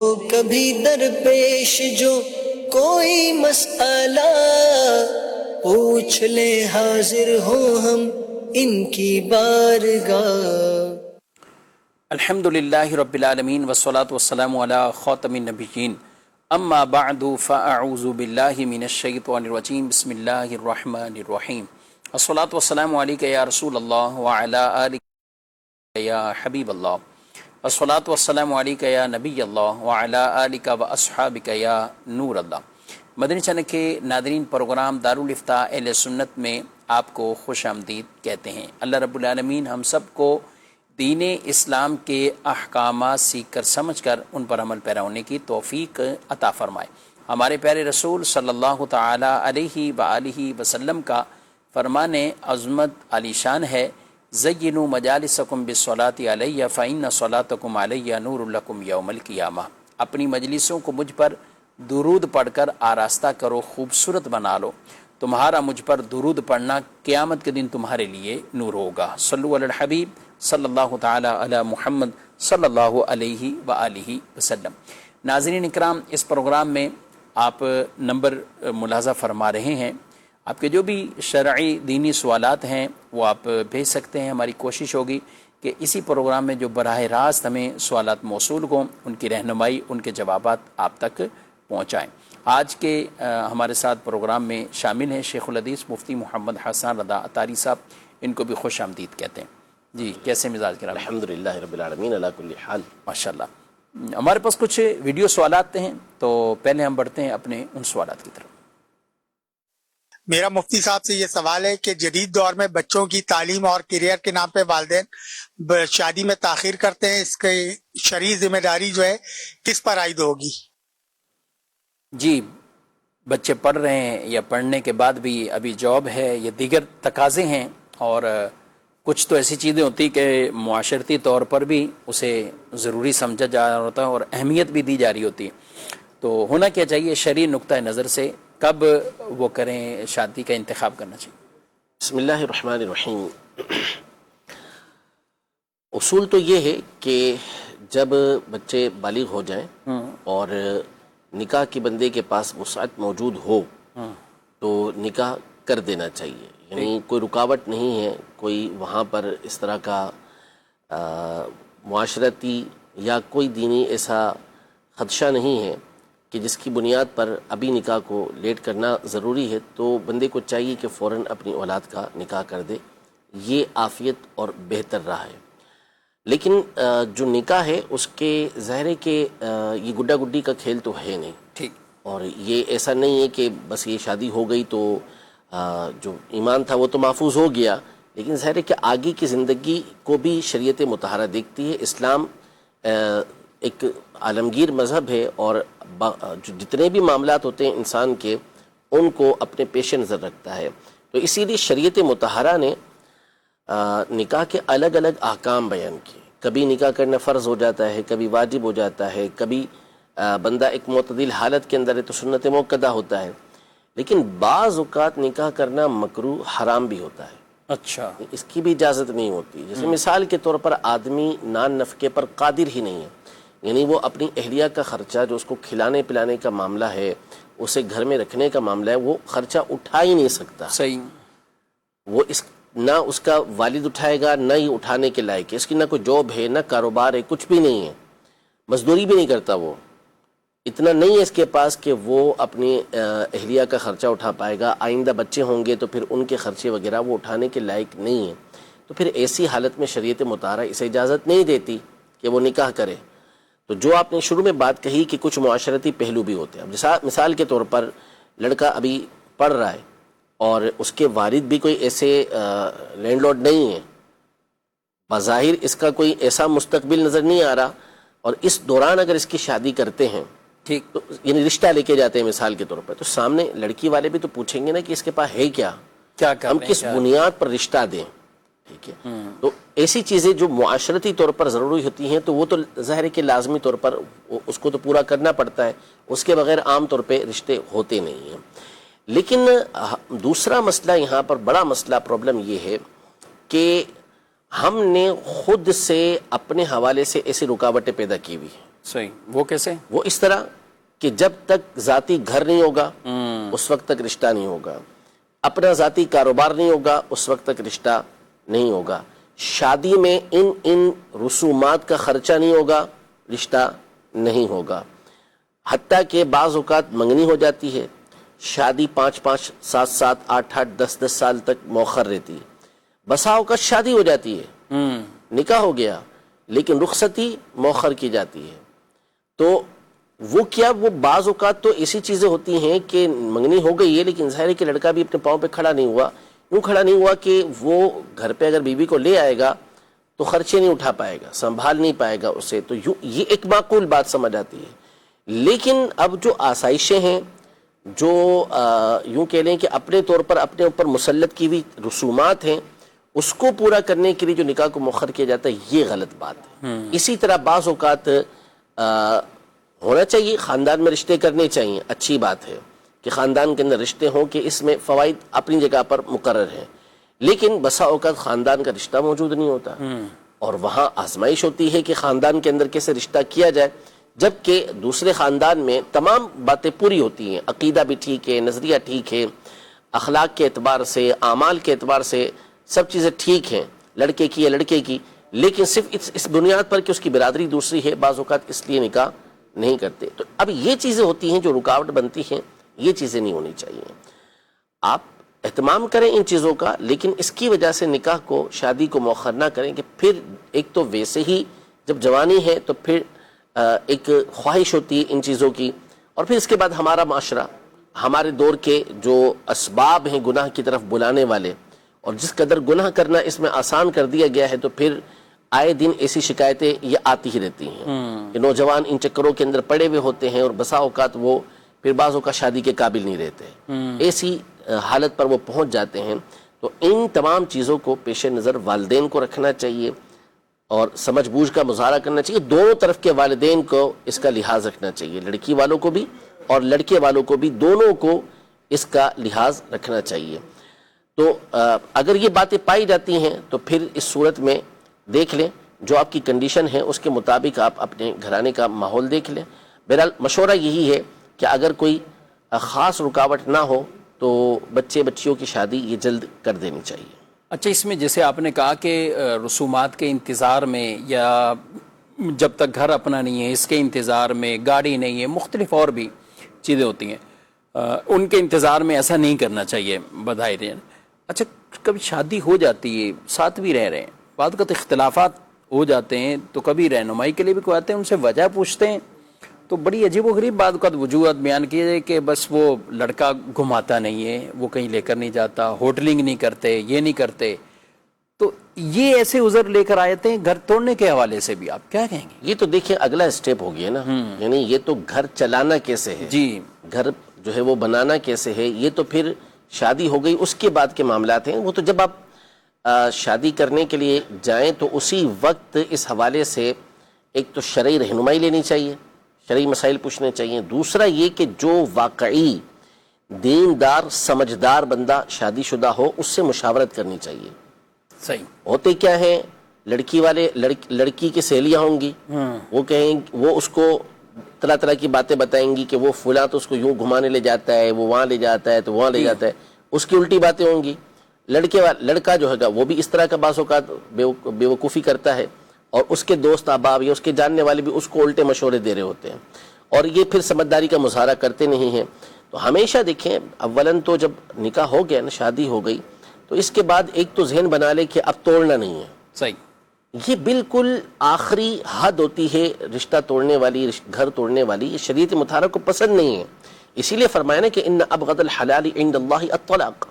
کبھی درپیش جو کوئی مسئلہ پوچھ لے حاضر ہو ہم ان کی بارگاہ۔ الحمدللہ رب العالمین والصلاة والسلام علی خاتم النبیین اما بعد فاعوذ باللہ من الشیطان الرجیم بسم اللہ الرحمن الرحیم الصلاة والسلام علیک یا رسول اللہ وعلی آلک یا حبیب اللہ الصلاة والسلام علیک یا نبی اللہ وعلی آلک واصحابک یا نور اللہ۔ مدنی چینل کے ناظرین، پروگرام دارالافتاء اہل سنت میں آپ کو خوش آمدید کہتے ہیں۔ اللہ رب العالمین ہم سب کو دین اسلام کے احکامات سیکھ کر سمجھ کر ان پر عمل پیرا ہونے کی توفیق عطا فرمائے۔ ہمارے پیارے رسول صلی اللہ تعالی علیہ وآلہ وسلم کا فرمان عظمت علی شان ہے، زینوا مجالسکم بالصلاۃ علیہ فإن صلاتکم علیہ نور لکم یوم القیامہ۔ اپنی مجلسوں کو مجھ پر درود پڑھ کر آراستہ کرو، خوبصورت بنا لو، تمہارا مجھ پر درود پڑھنا قیامت کے دن تمہارے لیے نور ہوگا۔ صلو علی الحبیب صلی اللہ تعالی علی محمد صلی اللہ علیہ وآلہ وسلم۔ ناظرین اکرام، اس پروگرام میں آپ نمبر ملاحظہ فرما رہے ہیں، آپ کے جو بھی شرعی دینی سوالات ہیں وہ آپ بھیج سکتے ہیں۔ ہماری کوشش ہوگی کہ اسی پروگرام میں جو براہ راست ہمیں سوالات موصول ہوں ان کی رہنمائی، ان کے جوابات آپ تک پہنچائیں۔ آج کے ہمارے ساتھ پروگرام میں شامل ہیں شیخ الحدیث مفتی محمد حسن رضا اطاری صاحب، ان کو بھی خوش آمدید کہتے ہیں۔ جی، کیسے مزاج کرام؟ الحمدللہ رب العالمین علی کل حال۔ ماشاءاللہ۔ ہمارے پاس کچھ ویڈیو سوالات ہیں، تو پہلے ہم بڑھتے ہیں اپنے ان سوالات کی طرف۔ میرا مفتی صاحب سے یہ سوال ہے کہ جدید دور میں بچوں کی تعلیم اور کیریئر کے نام پہ والدین شادی میں تاخیر کرتے ہیں، اس کی شرعی ذمہ داری جو ہے کس پر عائد ہوگی؟ جی، بچے پڑھ رہے ہیں یا پڑھنے کے بعد بھی ابھی جاب ہے یا دیگر تقاضے ہیں، اور کچھ تو ایسی چیزیں ہوتی کہ معاشرتی طور پر بھی اسے ضروری سمجھا جا رہا ہوتا ہے اور اہمیت بھی دی جا رہی ہوتی ہے، تو ہونا کیا چاہیے شرعی نقطہ نظر سے، کب وہ کریں، شادی کا انتخاب کرنا چاہیے؟ بسم اللہ الرحمن الرحیم۔ اصول تو یہ ہے کہ جب بچے بالغ ہو جائیں اور نکاح کے بندے کے پاس وسعت موجود ہو تو نکاح کر دینا چاہیے، یعنی کوئی رکاوٹ نہیں ہے، کوئی وہاں پر اس طرح کا معاشرتی یا کوئی دینی ایسا خدشہ نہیں ہے کہ جس کی بنیاد پر ابھی نکاح کو لیٹ کرنا ضروری ہے، تو بندے کو چاہیے کہ فوراً اپنی اولاد کا نکاح کر دے، یہ عافیت اور بہتر راہ ہے۔ لیکن جو نکاح ہے اس کے ظاہر ہے کہ یہ گڈا گڈی کا کھیل تو ہے نہیں، ٹھیک، اور یہ ایسا نہیں ہے کہ بس یہ شادی ہو گئی تو جو ایمان تھا وہ تو محفوظ ہو گیا، لیکن ظاہر ہے کہ آگے کی زندگی کو بھی شریعت مطہرہ دیکھتی ہے۔ اسلام ایک عالمگیر مذہب ہے اور جو جتنے بھی معاملات ہوتے ہیں انسان کے ان کو اپنے پیش نظر رکھتا ہے، تو اسی لیے شریعت مطہرہ نے نکاح کے الگ الگ احکام بیان کیے۔ کبھی نکاح کرنا فرض ہو جاتا ہے، کبھی واجب ہو جاتا ہے، کبھی بندہ ایک معتدل حالت کے اندر ہے تو سنت موقدہ ہوتا ہے، لیکن بعض اوقات نکاح کرنا مکروہ حرام بھی ہوتا ہے۔ اچھا، اس کی بھی اجازت نہیں ہوتی۔ جیسے مثال کے طور پر آدمی نان نفقے پر قادر ہی نہیں ہے، یعنی وہ اپنی اہلیہ کا خرچہ جو اس کو کھلانے پلانے کا معاملہ ہے، اسے گھر میں رکھنے کا معاملہ ہے، وہ خرچہ اٹھا ہی نہیں سکتا۔ صحیح، وہ نہ اس کا والد اٹھائے گا، نہ ہی اٹھانے کے لائق ہے، اس کی نہ کوئی جاب ہے، نہ کاروبار ہے، کچھ بھی نہیں ہے، مزدوری بھی نہیں کرتا، وہ اتنا نہیں ہے اس کے پاس کہ وہ اپنی اہلیہ کا خرچہ اٹھا پائے گا۔ آئندہ بچے ہوں گے تو پھر ان کے خرچے وغیرہ وہ اٹھانے کے لائق نہیں ہے، تو پھر ایسی حالت میں شریعت مطہرہ اسے اجازت نہیں دیتی کہ وہ نکاح کرے۔ تو جو آپ نے شروع میں بات کہی کہ کچھ معاشرتی پہلو بھی ہوتے ہیں، اب مثال کے طور پر لڑکا ابھی پڑھ رہا ہے اور اس کے والد بھی کوئی ایسے لینڈ لارڈ نہیں ہے، بظاہر اس کا کوئی ایسا مستقبل نظر نہیں آ رہا، اور اس دوران اگر اس کی شادی کرتے ہیں، ٹھیک، تو یعنی رشتہ لے کے جاتے ہیں مثال کے طور پر، تو سامنے لڑکی والے بھی تو پوچھیں گے نا کہ اس کے پاس ہے کیا، ہم کس بنیاد پر رشتہ دیں، ٹھیک ہے۔ تو ایسی چیزیں جو معاشرتی طور پر ضروری ہوتی ہیں تو وہ تو ظاہر ہے کہ لازمی طور پر اس کو تو پورا کرنا پڑتا ہے، اس کے بغیر عام طور پہ رشتے ہوتے نہیں ہیں۔ لیکن دوسرا مسئلہ یہاں پر بڑا مسئلہ پرابلم یہ ہے کہ ہم نے خود سے اپنے حوالے سے ایسی رکاوٹیں پیدا کی ہوئی ہیں۔ صحیح. وہ کیسے؟ وہ اس طرح کہ جب تک ذاتی گھر نہیں ہوگا اس وقت تک رشتہ نہیں ہوگا، اپنا ذاتی کاروبار نہیں ہوگا اس وقت تک رشتہ نہیں ہوگا، شادی میں ان رسومات کا خرچہ نہیں ہوگا رشتہ نہیں ہوگا، حتیٰ کہ بعض اوقات منگنی ہو جاتی ہے، شادی 5 7 8 10 سال تک مؤخر رہتی ہے، بسا اوقات شادی ہو جاتی ہے، نکاح ہو گیا لیکن رخصتی مؤخر کی جاتی ہے. تو وہ کیا، وہ بعض اوقات تو ایسی چیزیں ہوتی ہیں کہ منگنی ہو گئی ہے لیکن ظاہر ہے کہ لڑکا بھی اپنے پاؤں پہ کھڑا نہیں ہوا، یوں کھڑا نہیں ہوا کہ وہ گھر پہ اگر بیوی کو لے آئے گا تو خرچے نہیں اٹھا پائے گا، سنبھال نہیں پائے گا اسے، تو یہ ایک معقول بات سمجھ آتی ہے. لیکن اب جو آسائشیں ہیں، جو یوں کہہ لیں کہ اپنے طور پر اپنے اوپر مسلط کی ہوئی رسومات ہیں، اس کو پورا کرنے کے لیے جو نکاح کو مؤخر کیا جاتا ہے یہ غلط بات ہے. اسی طرح بعض اوقات ہونا چاہیے، خاندان میں رشتے کرنے چاہیے، اچھی بات ہے کہ خاندان کے اندر رشتے ہوں کہ اس میں فوائد اپنی جگہ پر مقرر ہیں، لیکن بسا اوقات خاندان کا رشتہ موجود نہیں ہوتا اور وہاں آزمائش ہوتی ہے کہ خاندان کے اندر کیسے رشتہ کیا جائے، جبکہ دوسرے خاندان میں تمام باتیں پوری ہوتی ہیں، عقیدہ بھی ٹھیک ہے، نظریہ ٹھیک ہے، اخلاق کے اعتبار سے، اعمال کے اعتبار سے سب چیزیں ٹھیک ہیں، لڑکے کی یا لڑکے کی، لیکن صرف اس بنیاد پر کہ اس کی برادری دوسری ہے بعض اوقات اس لیے نکاح نہیں کرتے. تو اب یہ چیزیں ہوتی ہیں جو رکاوٹ بنتی ہیں، یہ چیزیں نہیں ہونی چاہیے. آپ اہتمام کریں ان چیزوں کا، لیکن اس کی وجہ سے نکاح کو، شادی کو مؤخر نہ کریں کہ پھر ایک تو ویسے ہی جب جوانی ہے تو پھر ایک خواہش ہوتی ہے ان چیزوں کی، اور پھر اس کے بعد ہمارا معاشرہ، ہمارے دور کے جو اسباب ہیں گناہ کی طرف بلانے والے، اور جس قدر گناہ کرنا اس میں آسان کر دیا گیا ہے، تو پھر آئے دن ایسی شکایتیں یہ آتی ہی رہتی ہیں کہ نوجوان ان چکروں کے اندر پڑے ہوئے ہوتے ہیں اور بسا اوقات وہ پھر بعض اوقات شادی کے قابل نہیں رہتے، ایسی حالت پر وہ پہنچ جاتے ہیں. تو ان تمام چیزوں کو پیش نظر والدین کو رکھنا چاہیے اور سمجھ بوجھ کا مظاہرہ کرنا چاہیے. دونوں طرف کے والدین کو اس کا لحاظ رکھنا چاہیے، لڑکی والوں کو بھی اور لڑکے والوں کو بھی، دونوں کو اس کا لحاظ رکھنا چاہیے. تو اگر یہ باتیں پائی جاتی ہیں تو پھر اس صورت میں دیکھ لیں، جو آپ کی کنڈیشن ہے اس کے مطابق آپ اپنے گھرانے کا ماحول دیکھ لیں. بہرحال مشورہ یہی ہے کہ اگر کوئی خاص رکاوٹ نہ ہو تو بچیوں کی شادی یہ جلد کر دینی چاہیے. اچھا، اس میں جیسے آپ نے کہا کہ رسومات کے انتظار میں یا جب تک گھر اپنا نہیں ہے اس کے انتظار میں، گاڑی نہیں ہے، مختلف اور بھی چیزیں ہوتی ہیں، ان کے انتظار میں ایسا نہیں کرنا چاہیے بظاہر. اچھا، کبھی شادی ہو جاتی ہے، ساتھ بھی رہ رہے ہیں، بعد کا اختلافات ہو جاتے ہیں، تو کبھی رہنمائی کے لیے بھی کوئی آتے ہیں، ان سے وجہ پوچھتے ہیں، تو بڑی عجیب و غریب بعد کا وجوہات بیان کیے جائے کہ بس وہ لڑکا گھماتا نہیں ہے، وہ کہیں لے کر نہیں جاتا، ہوٹلنگ نہیں کرتے، یہ نہیں کرتے. تو یہ ایسے عذر لے کر آئے تھے گھر توڑنے کے حوالے سے بھی آپ کیا کہیں گے؟ یہ تو دیکھیں اگلا اسٹیپ ہو گیا نا، یعنی یہ تو گھر چلانا کیسے ہے، جی، گھر جو ہے وہ بنانا کیسے ہے، یہ تو پھر شادی ہو گئی اس کے بعد کے معاملات ہیں. وہ تو جب آپ شادی کرنے کے لیے جائیں تو اسی وقت اس حوالے سے ایک تو شرعی رہنمائی لینی چاہیے، شرعی مسائل پوچھنے چاہیے. دوسرا یہ کہ جو واقعی دیندار سمجھدار بندہ شادی شدہ ہو اس سے مشاورت کرنی چاہیے. صحیح. ہوتے کیا ہیں، لڑکی والے لڑکی کی سہیلیاں ہوں گی، وہ کہیں، وہ اس کو طرح طرح کی باتیں بتائیں گی کہ وہ فلاں تو اس کو یوں گھمانے لے جاتا ہے، وہ وہاں لے جاتا ہے تو وہاں لے جاتا ہے، اس کی الٹی باتیں ہوں گی. لڑکا جو ہے گا وہ بھی اس طرح کا بعض اوقات بے وقوفی کرتا ہے، اور اس کے دوست احباب یا اس کے جاننے والے بھی اس کو الٹے مشورے دے رہے ہوتے ہیں، اور یہ پھر سمجھداری کا مظاہرہ کرتے نہیں ہیں. تو ہمیشہ دیکھیں، اولاً تو جب نکاح ہو گیا نا، شادی ہو گئی، تو اس کے بعد ایک تو ذہن بنا لے کہ اب توڑنا نہیں ہے. صحیح. یہ بالکل آخری حد ہوتی ہے رشتہ توڑنے والی، گھر توڑنے والی. یہ شریعت مطہرہ کو پسند نہیں ہے. اسی لیے فرمایا نا کہ ان ابغض الحلال عند اللہ الطلاق،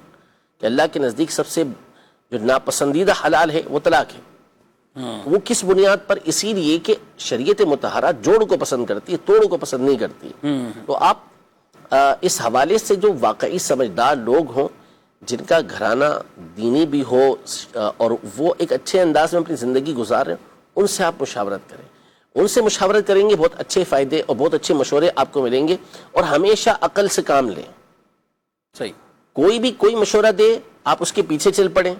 کہ اللہ کے نزدیک سب سے جو ناپسندیدہ حلال ہے وہ طلاق ہے. وہ کس بنیاد پر؟ اسی لیے کہ شریعت مطہرہ جوڑ کو پسند کرتی ہے، توڑ کو پسند نہیں کرتی. تو آپ اس حوالے سے جو واقعی سمجھدار لوگ ہوں، جن کا گھرانہ دینی بھی ہو اور وہ ایک اچھے انداز میں اپنی زندگی گزار رہے ہیں، ان سے آپ مشاورت کریں. ان سے مشاورت کریں گے بہت اچھے فائدے اور بہت اچھے مشورے آپ کو ملیں گے. اور ہمیشہ عقل سے کام لیں. صحیح. کوئی بھی کوئی مشورہ دے آپ اس کے پیچھے چل پڑیں.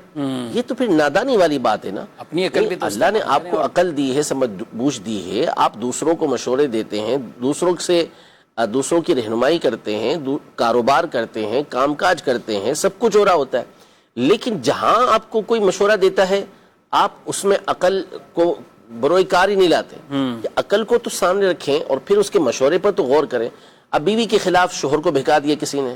یہ تو پھر نادانی والی بات ہے نا. اپنی عقل بھی تو اللہ نے آپ کو عقل دی ہے, سمجھ بوجھ دی ہے, آپ دوسروں کو مشورے دیتے ہیں, دوسروں کی رہنمائی کرتے ہیں, کاروبار کرتے ہیں, کام کاج کرتے ہیں, سب کچھ ہو رہا ہوتا ہے, لیکن جہاں آپ کو کوئی مشورہ دیتا ہے آپ اس میں عقل کو بروئے کار ہی نہیں لاتے. عقل کو تو سامنے رکھیں اور پھر اس کے مشورے پر تو غور کریں. اب بیوی کے خلاف شوہر کو بہکا دیا کسی نے,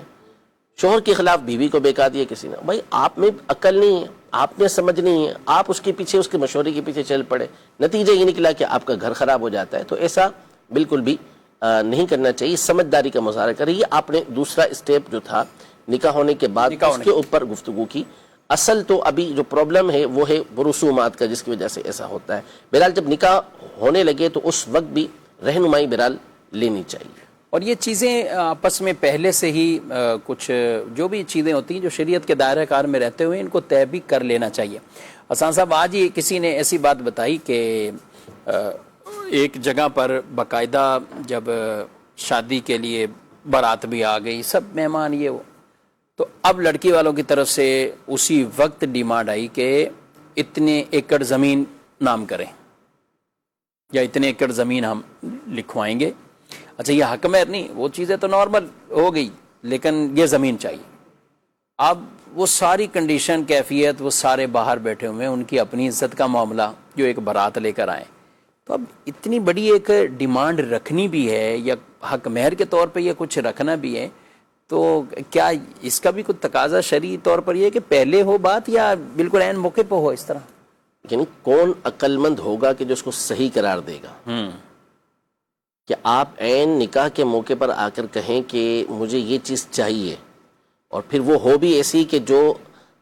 شوہر کے خلاف بیوی کو بہکا دیا کسی نے. بھائی آپ میں عقل نہیں ہے, آپ میں سمجھ نہیں ہے, آپ اس کے پیچھے, اس کے مشورے کے پیچھے چل پڑے, نتیجہ یہ نکلا کہ آپ کا گھر خراب ہو جاتا ہے. تو ایسا بالکل بھی نہیں کرنا چاہیے. سمجھداری کا مظاہرہ کریے. آپ نے دوسرا اسٹیپ جو تھا نکاح ہونے کے بعد اس کے اوپر گفتگو کی. اصل تو ابھی جو پرابلم ہے وہ ہے رسومات کا, جس کی وجہ سے ایسا ہوتا ہے. بہرحال جب نکاح ہونے لگے تو اس وقت بھی رہنمائی بہرحال لینی چاہیے. اور یہ چیزیں آپس میں پہلے سے ہی کچھ جو بھی چیزیں ہوتی ہیں جو شریعت کے دائرہ کار میں رہتے ہوئے ان کو طے بھی کر لینا چاہیے. حسان صاحب, آج ہی کسی نے ایسی بات بتائی کہ ایک جگہ پر باقاعدہ جب شادی کے لیے بارات بھی آ گئی, سب مہمان یہ وہ, تو اب لڑکی والوں کی طرف سے اسی وقت ڈیمانڈ آئی کہ اتنے ایکڑ زمین نام کریں یا اتنے ایکڑ زمین ہم لکھوائیں گے. اچھا یہ حق مہر نہیں, وہ چیزیں تو نارمل ہو گئی, لیکن یہ زمین چاہیے. اب وہ ساری کنڈیشن کیفیت وہ سارے باہر بیٹھے ہوئے ہیں, ان کی اپنی عزت کا معاملہ جو ایک بارات لے کر آئے. تو اب اتنی بڑی ایک ڈیمانڈ رکھنی بھی ہے یا حق مہر کے طور پہ یہ کچھ رکھنا بھی ہے, تو کیا اس کا بھی کچھ تقاضا شرعی طور پر یہ کہ پہلے ہو بات یا بالکل عین موقع پہ ہو اس طرح؟ یعنی کون عقل مند ہوگا کہ جو اس کو صحیح قرار دے گا کہ آپ عین نکاح کے موقع پر آ کر کہیں کہ مجھے یہ چیز چاہیے, اور پھر وہ ہو بھی ایسی کہ جو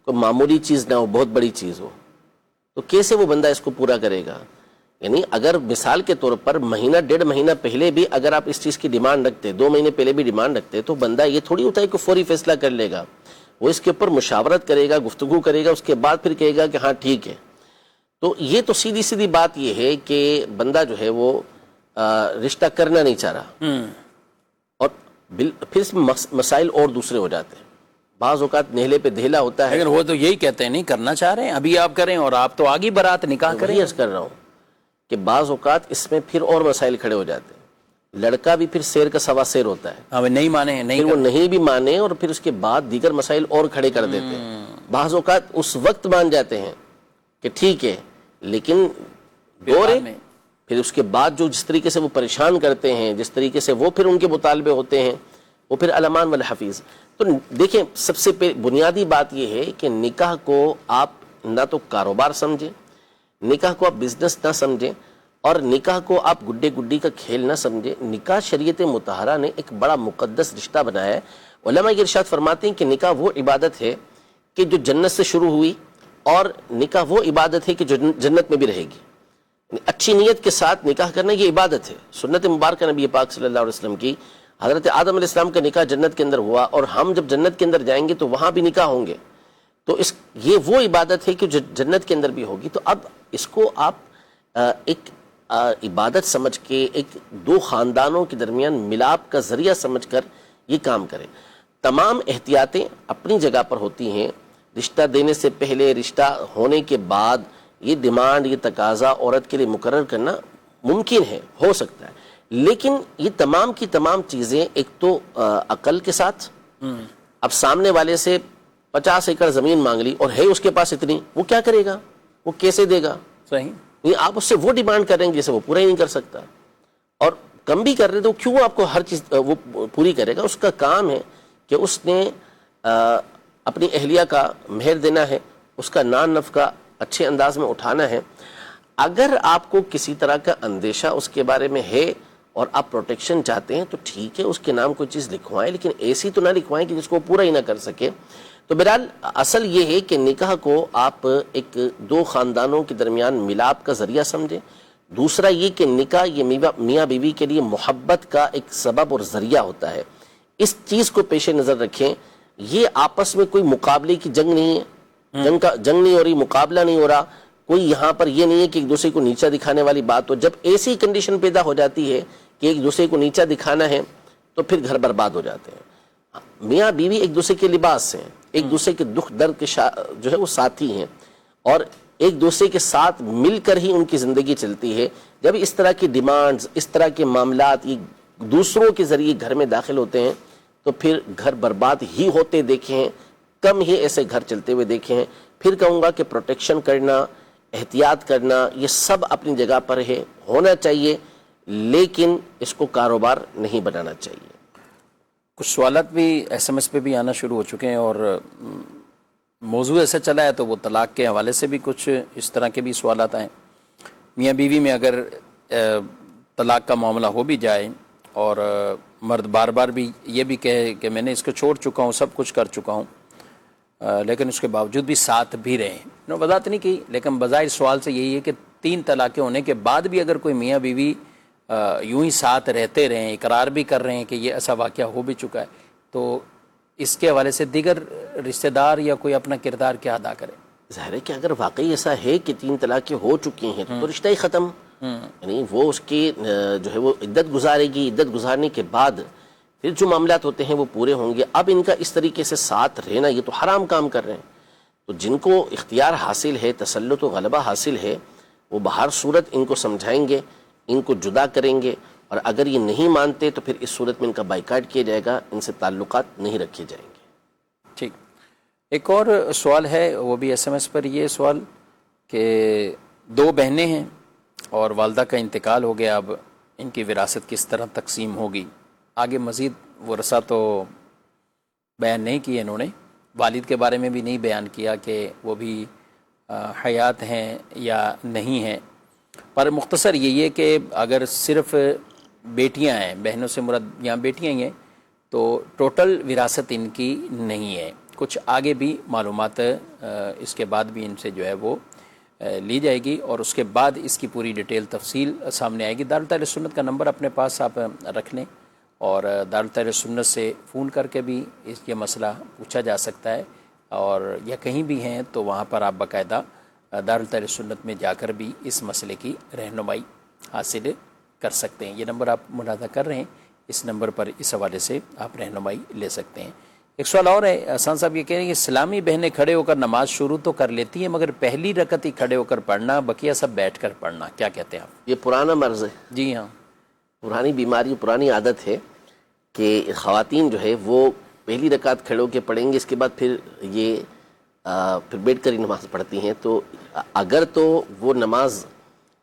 کوئی معمولی چیز نہ ہو, بہت بڑی چیز ہو, تو کیسے وہ بندہ اس کو پورا کرے گا؟ یعنی اگر مثال کے طور پر مہینہ ڈیڑھ مہینہ پہلے بھی اگر آپ اس چیز کی ڈیمانڈ رکھتے, 2 مہینے پہلے بھی ڈیمانڈ رکھتے, تو بندہ یہ تھوڑی ہوتا ہے کہ فوری فیصلہ کر لے گا. وہ اس کے اوپر مشاورت کرے گا, گفتگو کرے گا, اس کے بعد پھر کہے گا کہ ہاں ٹھیک ہے. تو یہ تو سیدھی سیدھی بات یہ ہے کہ بندہ جو ہے وہ رشتہ کرنا نہیں چاہ رہا, اور پھر اس میں مسائل اور دوسرے ہو جاتے ہیں. بعض اوقات نہلے پہ دہلا ہوتا ہے. اگر وہ تو یہی کہتے ہیں نہیں کرنا چاہ رہے ہیں, ابھی آپ کریں اور آپ تو آگے بارات نکاح کریں. عرض کر رہا ہوں کہ بعض اوقات اس میں پھر اور مسائل کھڑے ہو جاتے ہیں. لڑکا بھی پھر سیر کا سوا سیر ہوتا ہے, ہمیں نہیں مانے, نہیں وہ نہیں بھی مانے, اور پھر اس کے بعد دیگر مسائل اور کھڑے کر دیتے ہیں. بعض اوقات اس وقت مان جاتے ہیں کہ ٹھیک ہے, لیکن دور ہے, پھر اس کے بعد جو جس طریقے سے وہ پریشان کرتے ہیں, جس طریقے سے وہ پھر ان کے مطالبے ہوتے ہیں, وہ پھر الامان والحفیظ. تو دیکھیں سب سے بنیادی بات یہ ہے کہ نکاح کو آپ نہ تو کاروبار سمجھیں, نکاح کو آپ بزنس نہ سمجھیں, اور نکاح کو آپ گڈے گڈی کا کھیل نہ سمجھیں. نکاح شریعت مطہرہ نے ایک بڑا مقدس رشتہ بنایا ہے. علماء یہ ارشاد فرماتے ہیں کہ نکاح وہ عبادت ہے کہ جو جنت سے شروع ہوئی, اور نکاح وہ عبادت ہے کہ جو جنت میں بھی رہے گی. اچھی نیت کے ساتھ نکاح کرنا یہ عبادت ہے. سنت مبارکہ نبی پاک صلی اللہ علیہ وسلم کی, حضرت آدم علیہ السلام کا نکاح جنت کے اندر ہوا, اور ہم جب جنت کے اندر جائیں گے تو وہاں بھی نکاح ہوں گے. تو یہ وہ عبادت ہے کہ جو جنت کے اندر بھی ہوگی. تو اب اس کو آپ ایک عبادت سمجھ کے, ایک دو خاندانوں کے درمیان ملاپ کا ذریعہ سمجھ کر یہ کام کریں. تمام احتیاطیں اپنی جگہ پر ہوتی ہیں. رشتہ دینے سے پہلے, رشتہ ہونے کے بعد یہ ڈیمانڈ, یہ تقاضا عورت کے لیے مقرر کرنا ممکن ہے, ہو سکتا ہے, لیکن یہ تمام کی تمام چیزیں ایک تو عقل کے ساتھ. اب سامنے والے سے 50 ایکڑ زمین مانگ لی اور ہے اس کے پاس اتنی, وہ کیا کرے گا, وہ کیسے دے گا؟ صحیح. آپ اس سے وہ ڈیمانڈ کریں گے جسے وہ پورا ہی نہیں کر سکتا, اور کم بھی کر رہے تو کیوں آپ کو ہر چیز وہ پوری کرے گا؟ اس کا کام ہے کہ اس نے اپنی اہلیہ کا مہر دینا ہے, اس کا نان نفقہ اچھے انداز میں اٹھانا ہے. اگر آپ کو کسی طرح کا اندیشہ اس کے بارے میں ہے اور آپ پروٹیکشن چاہتے ہیں تو ٹھیک ہے, اس کے نام کوئی چیز لکھوائیں, لیکن ایسی تو نہ لکھوائیں کہ جس کو پورا ہی نہ کر سکے. تو بہرحال اصل یہ ہے کہ نکاح کو آپ ایک دو خاندانوں کے درمیان ملاپ کا ذریعہ سمجھیں. دوسرا یہ کہ نکاح یہ میاں بیوی کے لیے محبت کا ایک سبب اور ذریعہ ہوتا ہے. اس چیز کو پیش نظر رکھیں. یہ آپس میں کوئی مقابلے کی جنگ نہیں ہے, جنگ نہیں ہو رہی, مقابلہ نہیں ہو رہا. کوئی یہاں پر یہ نہیں ہے کہ ایک دوسرے کو نیچا دکھانے والی بات ہو. جب ایسی کنڈیشن پیدا ہو جاتی ہے کہ ایک دوسرے کو نیچا دکھانا ہے تو پھر گھر برباد ہو جاتے ہیں. میاں بیوی ایک دوسرے کے لباس ہیں، ایک دوسرے کے دکھ درد کے جو ہے وہ ساتھی ہیں، اور ایک دوسرے کے ساتھ مل کر ہی ان کی زندگی چلتی ہے۔ جب اس طرح کی ڈیمانڈز، اس طرح کے معاملات یہ دوسروں کے ذریعے گھر میں داخل ہوتے ہیں تو پھر گھر برباد ہی ہوتے دیکھے ہیں، کم ہی ایسے گھر چلتے ہوئے دیکھے ہیں۔ پھر کہوں گا کہ پروٹیکشن کرنا، احتیاط کرنا، یہ سب اپنی جگہ پر ہے، ہونا چاہیے، لیکن اس کو کاروبار نہیں بنانا چاہیے۔ کچھ سوالات بھی ایس ایم ایس پہ بھی آنا شروع ہو چکے ہیں، اور موضوع ایسا چلا ہے تو وہ طلاق کے حوالے سے بھی کچھ اس طرح کے بھی سوالات آئے۔ میاں بیوی میں اگر طلاق کا معاملہ ہو بھی جائے اور مرد بار بار بھی یہ بھی کہے کہ میں نے اس کو چھوڑ چکا ہوں، سب کچھ کر چکا ہوں، لیکن اس کے باوجود بھی ساتھ بھی رہے، انہوں نے وضاحت نہیں کی، لیکن بظاہر سوال سے یہی ہے کہ 3 طلاقیں ہونے کے بعد بھی اگر کوئی میاں بیوی یوں ہی ساتھ رہتے رہیں، اقرار بھی کر رہے ہیں کہ یہ ایسا واقعہ ہو بھی چکا ہے، تو اس کے حوالے سے دیگر رشتہ دار یا کوئی اپنا کردار کیا ادا کرے؟ ظاہر ہے کہ اگر واقعی ایسا ہے کہ 3 طلاقیں ہو چکی ہیں تو رشتہ ہی ختم، یعنی وہ اس کی جو ہے وہ عدت گزارے گی، عدت گزارنے کے بعد پھر جو معاملات ہوتے ہیں وہ پورے ہوں گے۔ اب ان کا اس طریقے سے ساتھ رہنا یہ تو حرام کام کر رہے ہیں، تو جن کو اختیار حاصل ہے، تسلط و غلبہ حاصل ہے، وہ بہر صورت ان کو سمجھائیں گے، ان کو جدا کریں گے، اور اگر یہ نہیں مانتے تو پھر اس صورت میں ان کا بائیکاٹ کیا جائے گا، ان سے تعلقات نہیں رکھے جائیں گے۔ ٹھیک، ایک اور سوال ہے، وہ بھی ایس ایم ایس پر یہ سوال کہ 2 بہنیں ہیں اور والدہ کا انتقال ہو گیا، اب ان کی وراثت کس طرح تقسیم ہوگی؟ آگے مزید ورثہ تو بیان نہیں کیے انہوں نے، والد کے بارے میں بھی نہیں بیان کیا کہ وہ بھی حیات ہیں یا نہیں ہیں، پر مختصر یہی ہے کہ اگر صرف بیٹیاں ہیں، بہنوں سے مراد یہاں بیٹیاں ہی ہیں، تو ٹوٹل وراثت ان کی نہیں ہے، کچھ آگے بھی معلومات اس کے بعد بھی ان سے جو ہے وہ لی جائے گی، اور اس کے بعد اس کی پوری ڈیٹیل تفصیل سامنے آئے گی۔ دارالتحریر سنت کا نمبر اپنے پاس آپ رکھ لیں، اور دارالتحریر سنت سے فون کر کے بھی اس یہ مسئلہ پوچھا جا سکتا ہے، اور یا کہیں بھی ہیں تو وہاں پر آپ باقاعدہ دارالتحریر سنت میں جا کر بھی اس مسئلے کی رہنمائی حاصل کر سکتے ہیں۔ یہ نمبر آپ ملاحظہ کر رہے ہیں، اس نمبر پر اس حوالے سے آپ رہنمائی لے سکتے ہیں۔ ایک سوال اور ہے، احسان صاحب یہ کہہ رہے ہیں کہ اسلامی بہنیں کھڑے ہو کر نماز شروع تو کر لیتی ہیں مگر پہلی رکعت ہی کھڑے ہو کر پڑھنا، بقیہ سب بیٹھ کر پڑھنا، کیا کہتے ہیں آپ؟ یہ پرانا مرض ہے، جی ہاں، پرانی بیماری، پرانی عادت ہے کہ خواتین جو ہے وہ پہلی رکعت کھڑے ہو کے پڑھیں گے، اس کے بعد پھر یہ پھر بیٹھ کر ہی نماز پڑھتی ہیں۔ تو اگر تو وہ نماز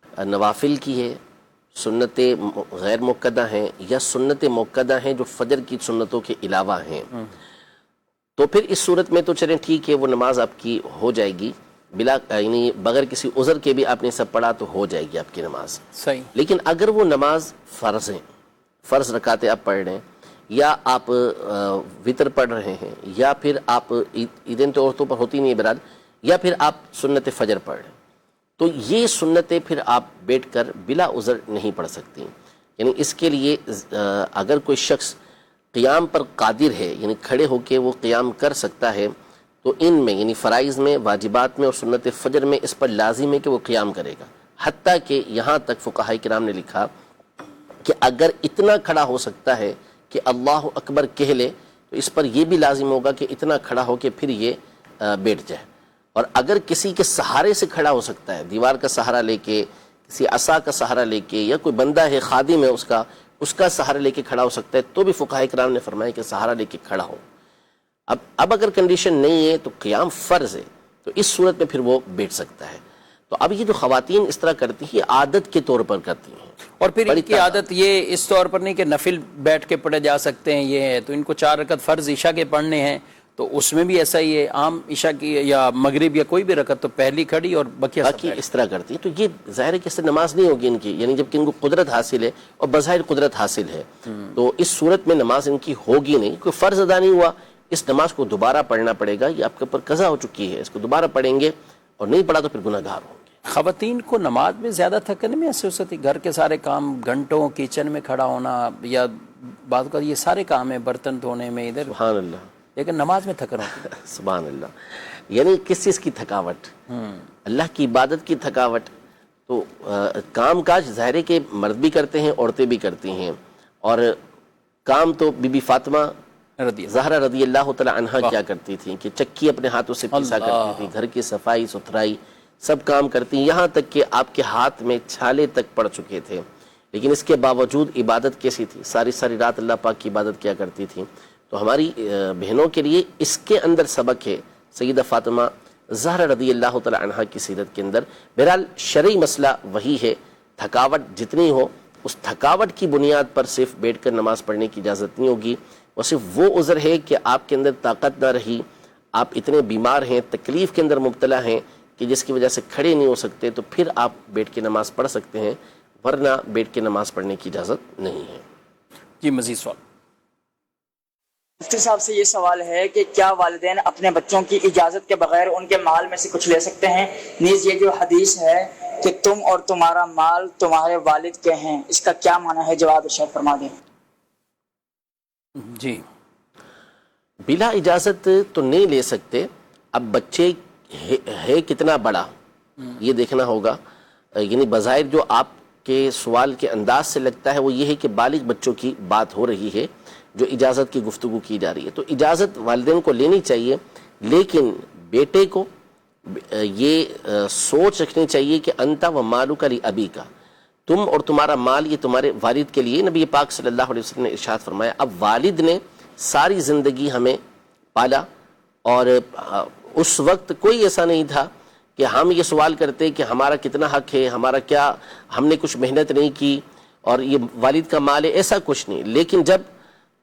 نوافل کی ہے، سنت غیر مؤکدہ ہیں، یا سنت مؤکدہ ہیں جو فجر کی سنتوں کے علاوہ ہیں، تو پھر اس صورت میں تو چلیں ٹھیک ہے، وہ نماز آپ کی ہو جائے گی، بلا یعنی بغیر کسی عذر کے بھی آپ نے سب پڑھا تو ہو جائے گی آپ کی نماز۔ صحیح۔ لیکن اگر وہ نماز فرض ہیں، فرض رکعتیں آپ پڑھ رہے ہیں، یا آپ وطر پڑھ رہے ہیں، یا پھر آپ عیدین تو عورتوں پر ہوتی نہیں ہے براد، یا پھر آپ سنت فجر پڑھ رہے ہیں، تو یہ سنتیں پھر آپ بیٹھ کر بلا عذر نہیں پڑھ سکتی۔ یعنی اس کے لیے اگر کوئی شخص قیام پر قادر ہے، یعنی کھڑے ہو کے وہ قیام کر سکتا ہے، تو ان میں یعنی فرائض میں، واجبات میں اور سنت فجر میں اس پر لازم ہے کہ وہ قیام کرے گا، حتیٰ کہ یہاں تک فقہاء کرام نے لکھا کہ اگر اتنا کھڑا ہو سکتا ہے کہ اللہ اکبر کہہ لے تو اس پر یہ بھی لازم ہوگا کہ اتنا کھڑا ہو کے پھر یہ بیٹھ جائے، اور اگر کسی کے سہارے سے کھڑا ہو سکتا ہے، دیوار کا سہارا لے کے، کسی عصا کا سہارا لے کے، یا کوئی بندہ ہے خادم ہے اس کا سہارا لے کے کھڑا ہو سکتا ہے، تو بھی فقہاء کرام نے فرمایا کہ سہارا لے کے کھڑا ہو۔ اب اگر کنڈیشن نہیں ہے تو قیام فرض ہے، تو اس صورت میں پھر وہ بیٹھ سکتا ہے۔ تو اب یہ جو خواتین اس طرح کرتی ہیں، عادت کے طور پر کرتی ہیں، اور پھر ان کی عادت یہ اس طور پر نہیں کہ نفل بیٹھ کے پڑھے جا سکتے ہیں، یہ ہے تو ان کو 4 رکعت فرض عشاء کے پڑھنے ہیں، تو اس میں بھی ایسا ہی ہے، عام عشاء کی یا مغرب یا کوئی بھی رکعت تو پہلی کھڑی اور باقی اس طرح کرتی ہے، تو یہ ظاہر ہے کہ اس سے نماز نہیں ہوگی ان کی، یعنی جب کہ ان کو قدرت حاصل ہے اور بظاہر قدرت حاصل ہے، تو اس صورت میں نماز ان کی ہوگی نہیں، کوئی فرض ادا نہیں ہوا، اس نماز کو دوبارہ پڑھنا پڑے گا، یہ آپ کے اوپر قضا ہو چکی ہے، اس کو دوبارہ پڑھیں گے، اور نہیں پڑھا تو پھر گناہ گار ہوں گے۔ خواتین کو نماز میں زیادہ تھکن میں محسوس ہوتی، گھر کے سارے کام، گھنٹوں کچن میں کھڑا ہونا، یا بعض کا یہ سارے کام ہیں، برتن دھونے میں ادھر، سبحان اللہ، لیکن نماز میں تھکن ہوتی۔ سبحان اللہ، یعنی کس چیز کی تھکاوٹ؟ اللہ کی عبادت کی تھکاوٹ۔ تو کام کاج ظاہر ہے کہ مرد بھی کرتے ہیں، عورتیں بھی کرتی ہیں، اور کام تو بی بی فاطمہ زہرا رضی اللہ تعالی عنہا کیا کرتی تھیں کہ چکی اپنے ہاتھوں سے پیسا کرتی تھی، گھر کی صفائی ستھرائی سب کام کرتی، یہاں تک کہ آپ کے ہاتھ میں چھالے تک پڑ چکے تھے، لیکن اس کے باوجود عبادت کیسی تھی، ساری ساری رات اللہ پاک کی عبادت کیا کرتی تھیں۔ تو ہماری بہنوں کے لیے اس کے اندر سبق ہے سیدہ فاطمہ زہرا رضی اللہ تعالی عنہا کی سیرت کے اندر۔ بہرحال شرعی مسئلہ وہی ہے، تھکاوٹ جتنی ہو اس تھکاوٹ کی بنیاد پر صرف بیٹھ کر نماز پڑھنے کی اجازت نہیں ہوگی، اور صرف وہ عذر ہے کہ آپ کے اندر طاقت نہ رہی، آپ اتنے بیمار ہیں، تکلیف کے اندر مبتلا ہیں کہ جس کی وجہ سے کھڑے نہیں ہو سکتے، تو پھر آپ بیٹھ کے نماز پڑھ سکتے ہیں، ورنہ بیٹھ کے نماز پڑھنے کی اجازت نہیں ہے۔ جی مزید سوال۔ مفتی صاحب سے یہ سوال ہے کہ کیا والدین اپنے بچوں کی اجازت کے بغیر ان کے مال میں سے کچھ لے سکتے ہیں؟ نیز یہ جو حدیث ہے کہ تم اور تمہارا مال تمہارے والد کے ہیں، اس کا کیا معنی ہے؟ جواب ارشاد فرما دیں۔ جی بلا اجازت تو نہیں لے سکتے، اب بچے ہے کتنا بڑا یہ دیکھنا ہوگا، یعنی بظاہر جو آپ کے سوال کے انداز سے لگتا ہے وہ یہ ہے کہ بالغ بچوں کی بات ہو رہی ہے جو اجازت کی گفتگو کی جا رہی ہے، تو اجازت والدین کو لینی چاہیے، لیکن بیٹے کو یہ سوچ رکھنی چاہیے کہ انت و مالک لابیک، تم اور تمہارا مال یہ تمہارے والد کے لیے۔ نبی پاک صلی اللہ علیہ وسلم نے ارشاد فرمایا، اب والد نے ساری زندگی ہمیں پالا، اور اس وقت کوئی ایسا نہیں تھا کہ ہم یہ سوال کرتے کہ ہمارا کتنا حق ہے، ہمارا کیا، ہم نے کچھ محنت نہیں کی اور یہ والد کا مال ہے، ایسا کچھ نہیں۔ لیکن جب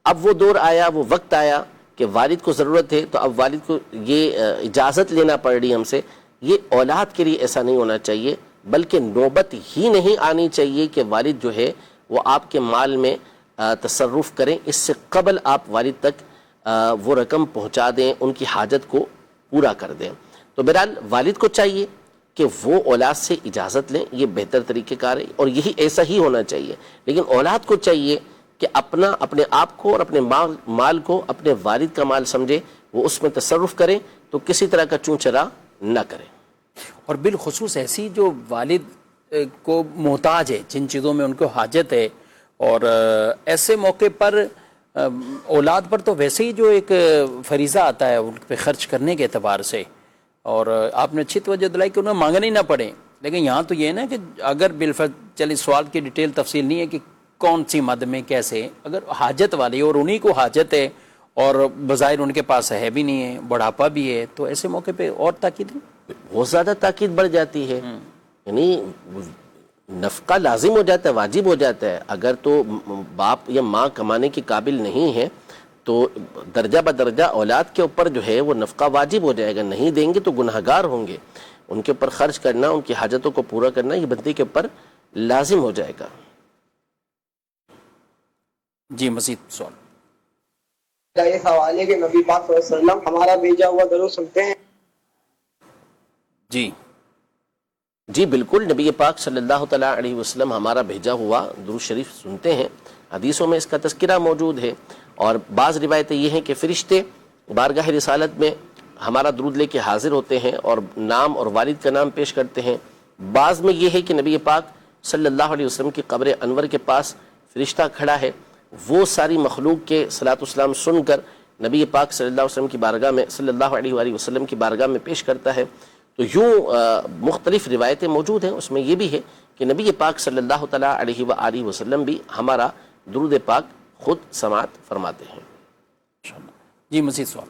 اب وہ دور آیا، وہ وقت آیا کہ والد کو ضرورت ہے، تو اب والد کو یہ اجازت لینا پڑ رہی ہم سے۔ یہ اولاد کے لیے ایسا نہیں ہونا چاہیے، بلکہ نوبت ہی نہیں آنی چاہیے کہ والد جو ہے وہ آپ کے مال میں تصرف کریں، اس سے قبل آپ والد تک وہ رقم پہنچا دیں، ان کی حاجت کو پورا کر دیں۔ تو بہرحال والد کو چاہیے کہ وہ اولاد سے اجازت لیں، یہ بہتر طریقہ کار ہے اور یہی ایسا ہی ہونا چاہیے، لیکن اولاد کو چاہیے کہ اپنے آپ کو اور اپنے مال کو اپنے والد کا مال سمجھے، وہ اس میں تصرف کریں تو کسی طرح کا چون چرا نہ کریں۔ اور بالخصوص ایسی جو والد کو محتاج ہے، جن چیزوں میں ان کو حاجت ہے، اور ایسے موقع پر اولاد پر تو ویسے ہی جو ایک فریضہ آتا ہے ان پہ خرچ کرنے کے اعتبار سے، اور آپ نے اچھی توجہ دلائی کہ انہیں مانگنے ہی نہ پڑے، لیکن یہاں تو یہ ہے نا کہ اگر بالفرض چلیے سوال کی ڈیٹیل تفصیل نہیں ہے کہ کون سی مد میں کیسے، اگر حاجت والی اور انہی کو حاجت ہے اور بظاہر ان کے پاس ہے بھی نہیں ہے، بڑھاپا بھی ہے، تو ایسے موقع پہ اور تاکید بہت زیادہ تاکید بڑھ جاتی ہے، یعنی نفقہ لازم ہو جاتا ہے، واجب ہو جاتا ہے۔ اگر تو باپ یا ماں کمانے کے قابل نہیں ہے تو درجہ بدرجہ اولاد کے اوپر جو ہے وہ نفقہ واجب ہو جائے گا، نہیں دیں گے تو گناہگار ہوں گے، ان کے اوپر خرچ کرنا، ان کی حاجتوں کو پورا کرنا یہ بندے کے اوپر لازم ہو جائے گا۔ جی مزید سوال۔ یہ سوال ہے کہ نبی پاک صلی اللہ علیہ وسلم ہمارا بھیجا ہوا درود سنتے ہیں؟ جی بالکل، نبی پاک صلی اللہ تعالیٰ علیہ وسلم ہمارا بھیجا ہوا درود شریف سنتے ہیں، حدیثوں میں اس کا تذکرہ موجود ہے، اور بعض روایتیں یہ ہیں کہ فرشتے بارگاہ رسالت میں ہمارا درود لے کے حاضر ہوتے ہیں اور نام اور والد کا نام پیش کرتے ہیں۔ بعض میں یہ ہے کہ نبی پاک صلی اللہ علیہ وسلم کی قبر انور کے پاس فرشتہ کھڑا ہے، وہ ساری مخلوق کے صلاۃ والسلام سن کر نبی پاک صلی اللہ علیہ وسلم کی بارگاہ میں، صلی اللہ علیہ وآلہ وسلم کی بارگاہ میں پیش کرتا ہے۔ تو یوں مختلف روایتیں موجود ہیں، اس میں یہ بھی ہے کہ نبی پاک صلی اللہ تعالیٰ علیہ وآلہ وسلم بھی ہمارا درود پاک خود سماعت فرماتے ہیں۔ جی مزید سوال۔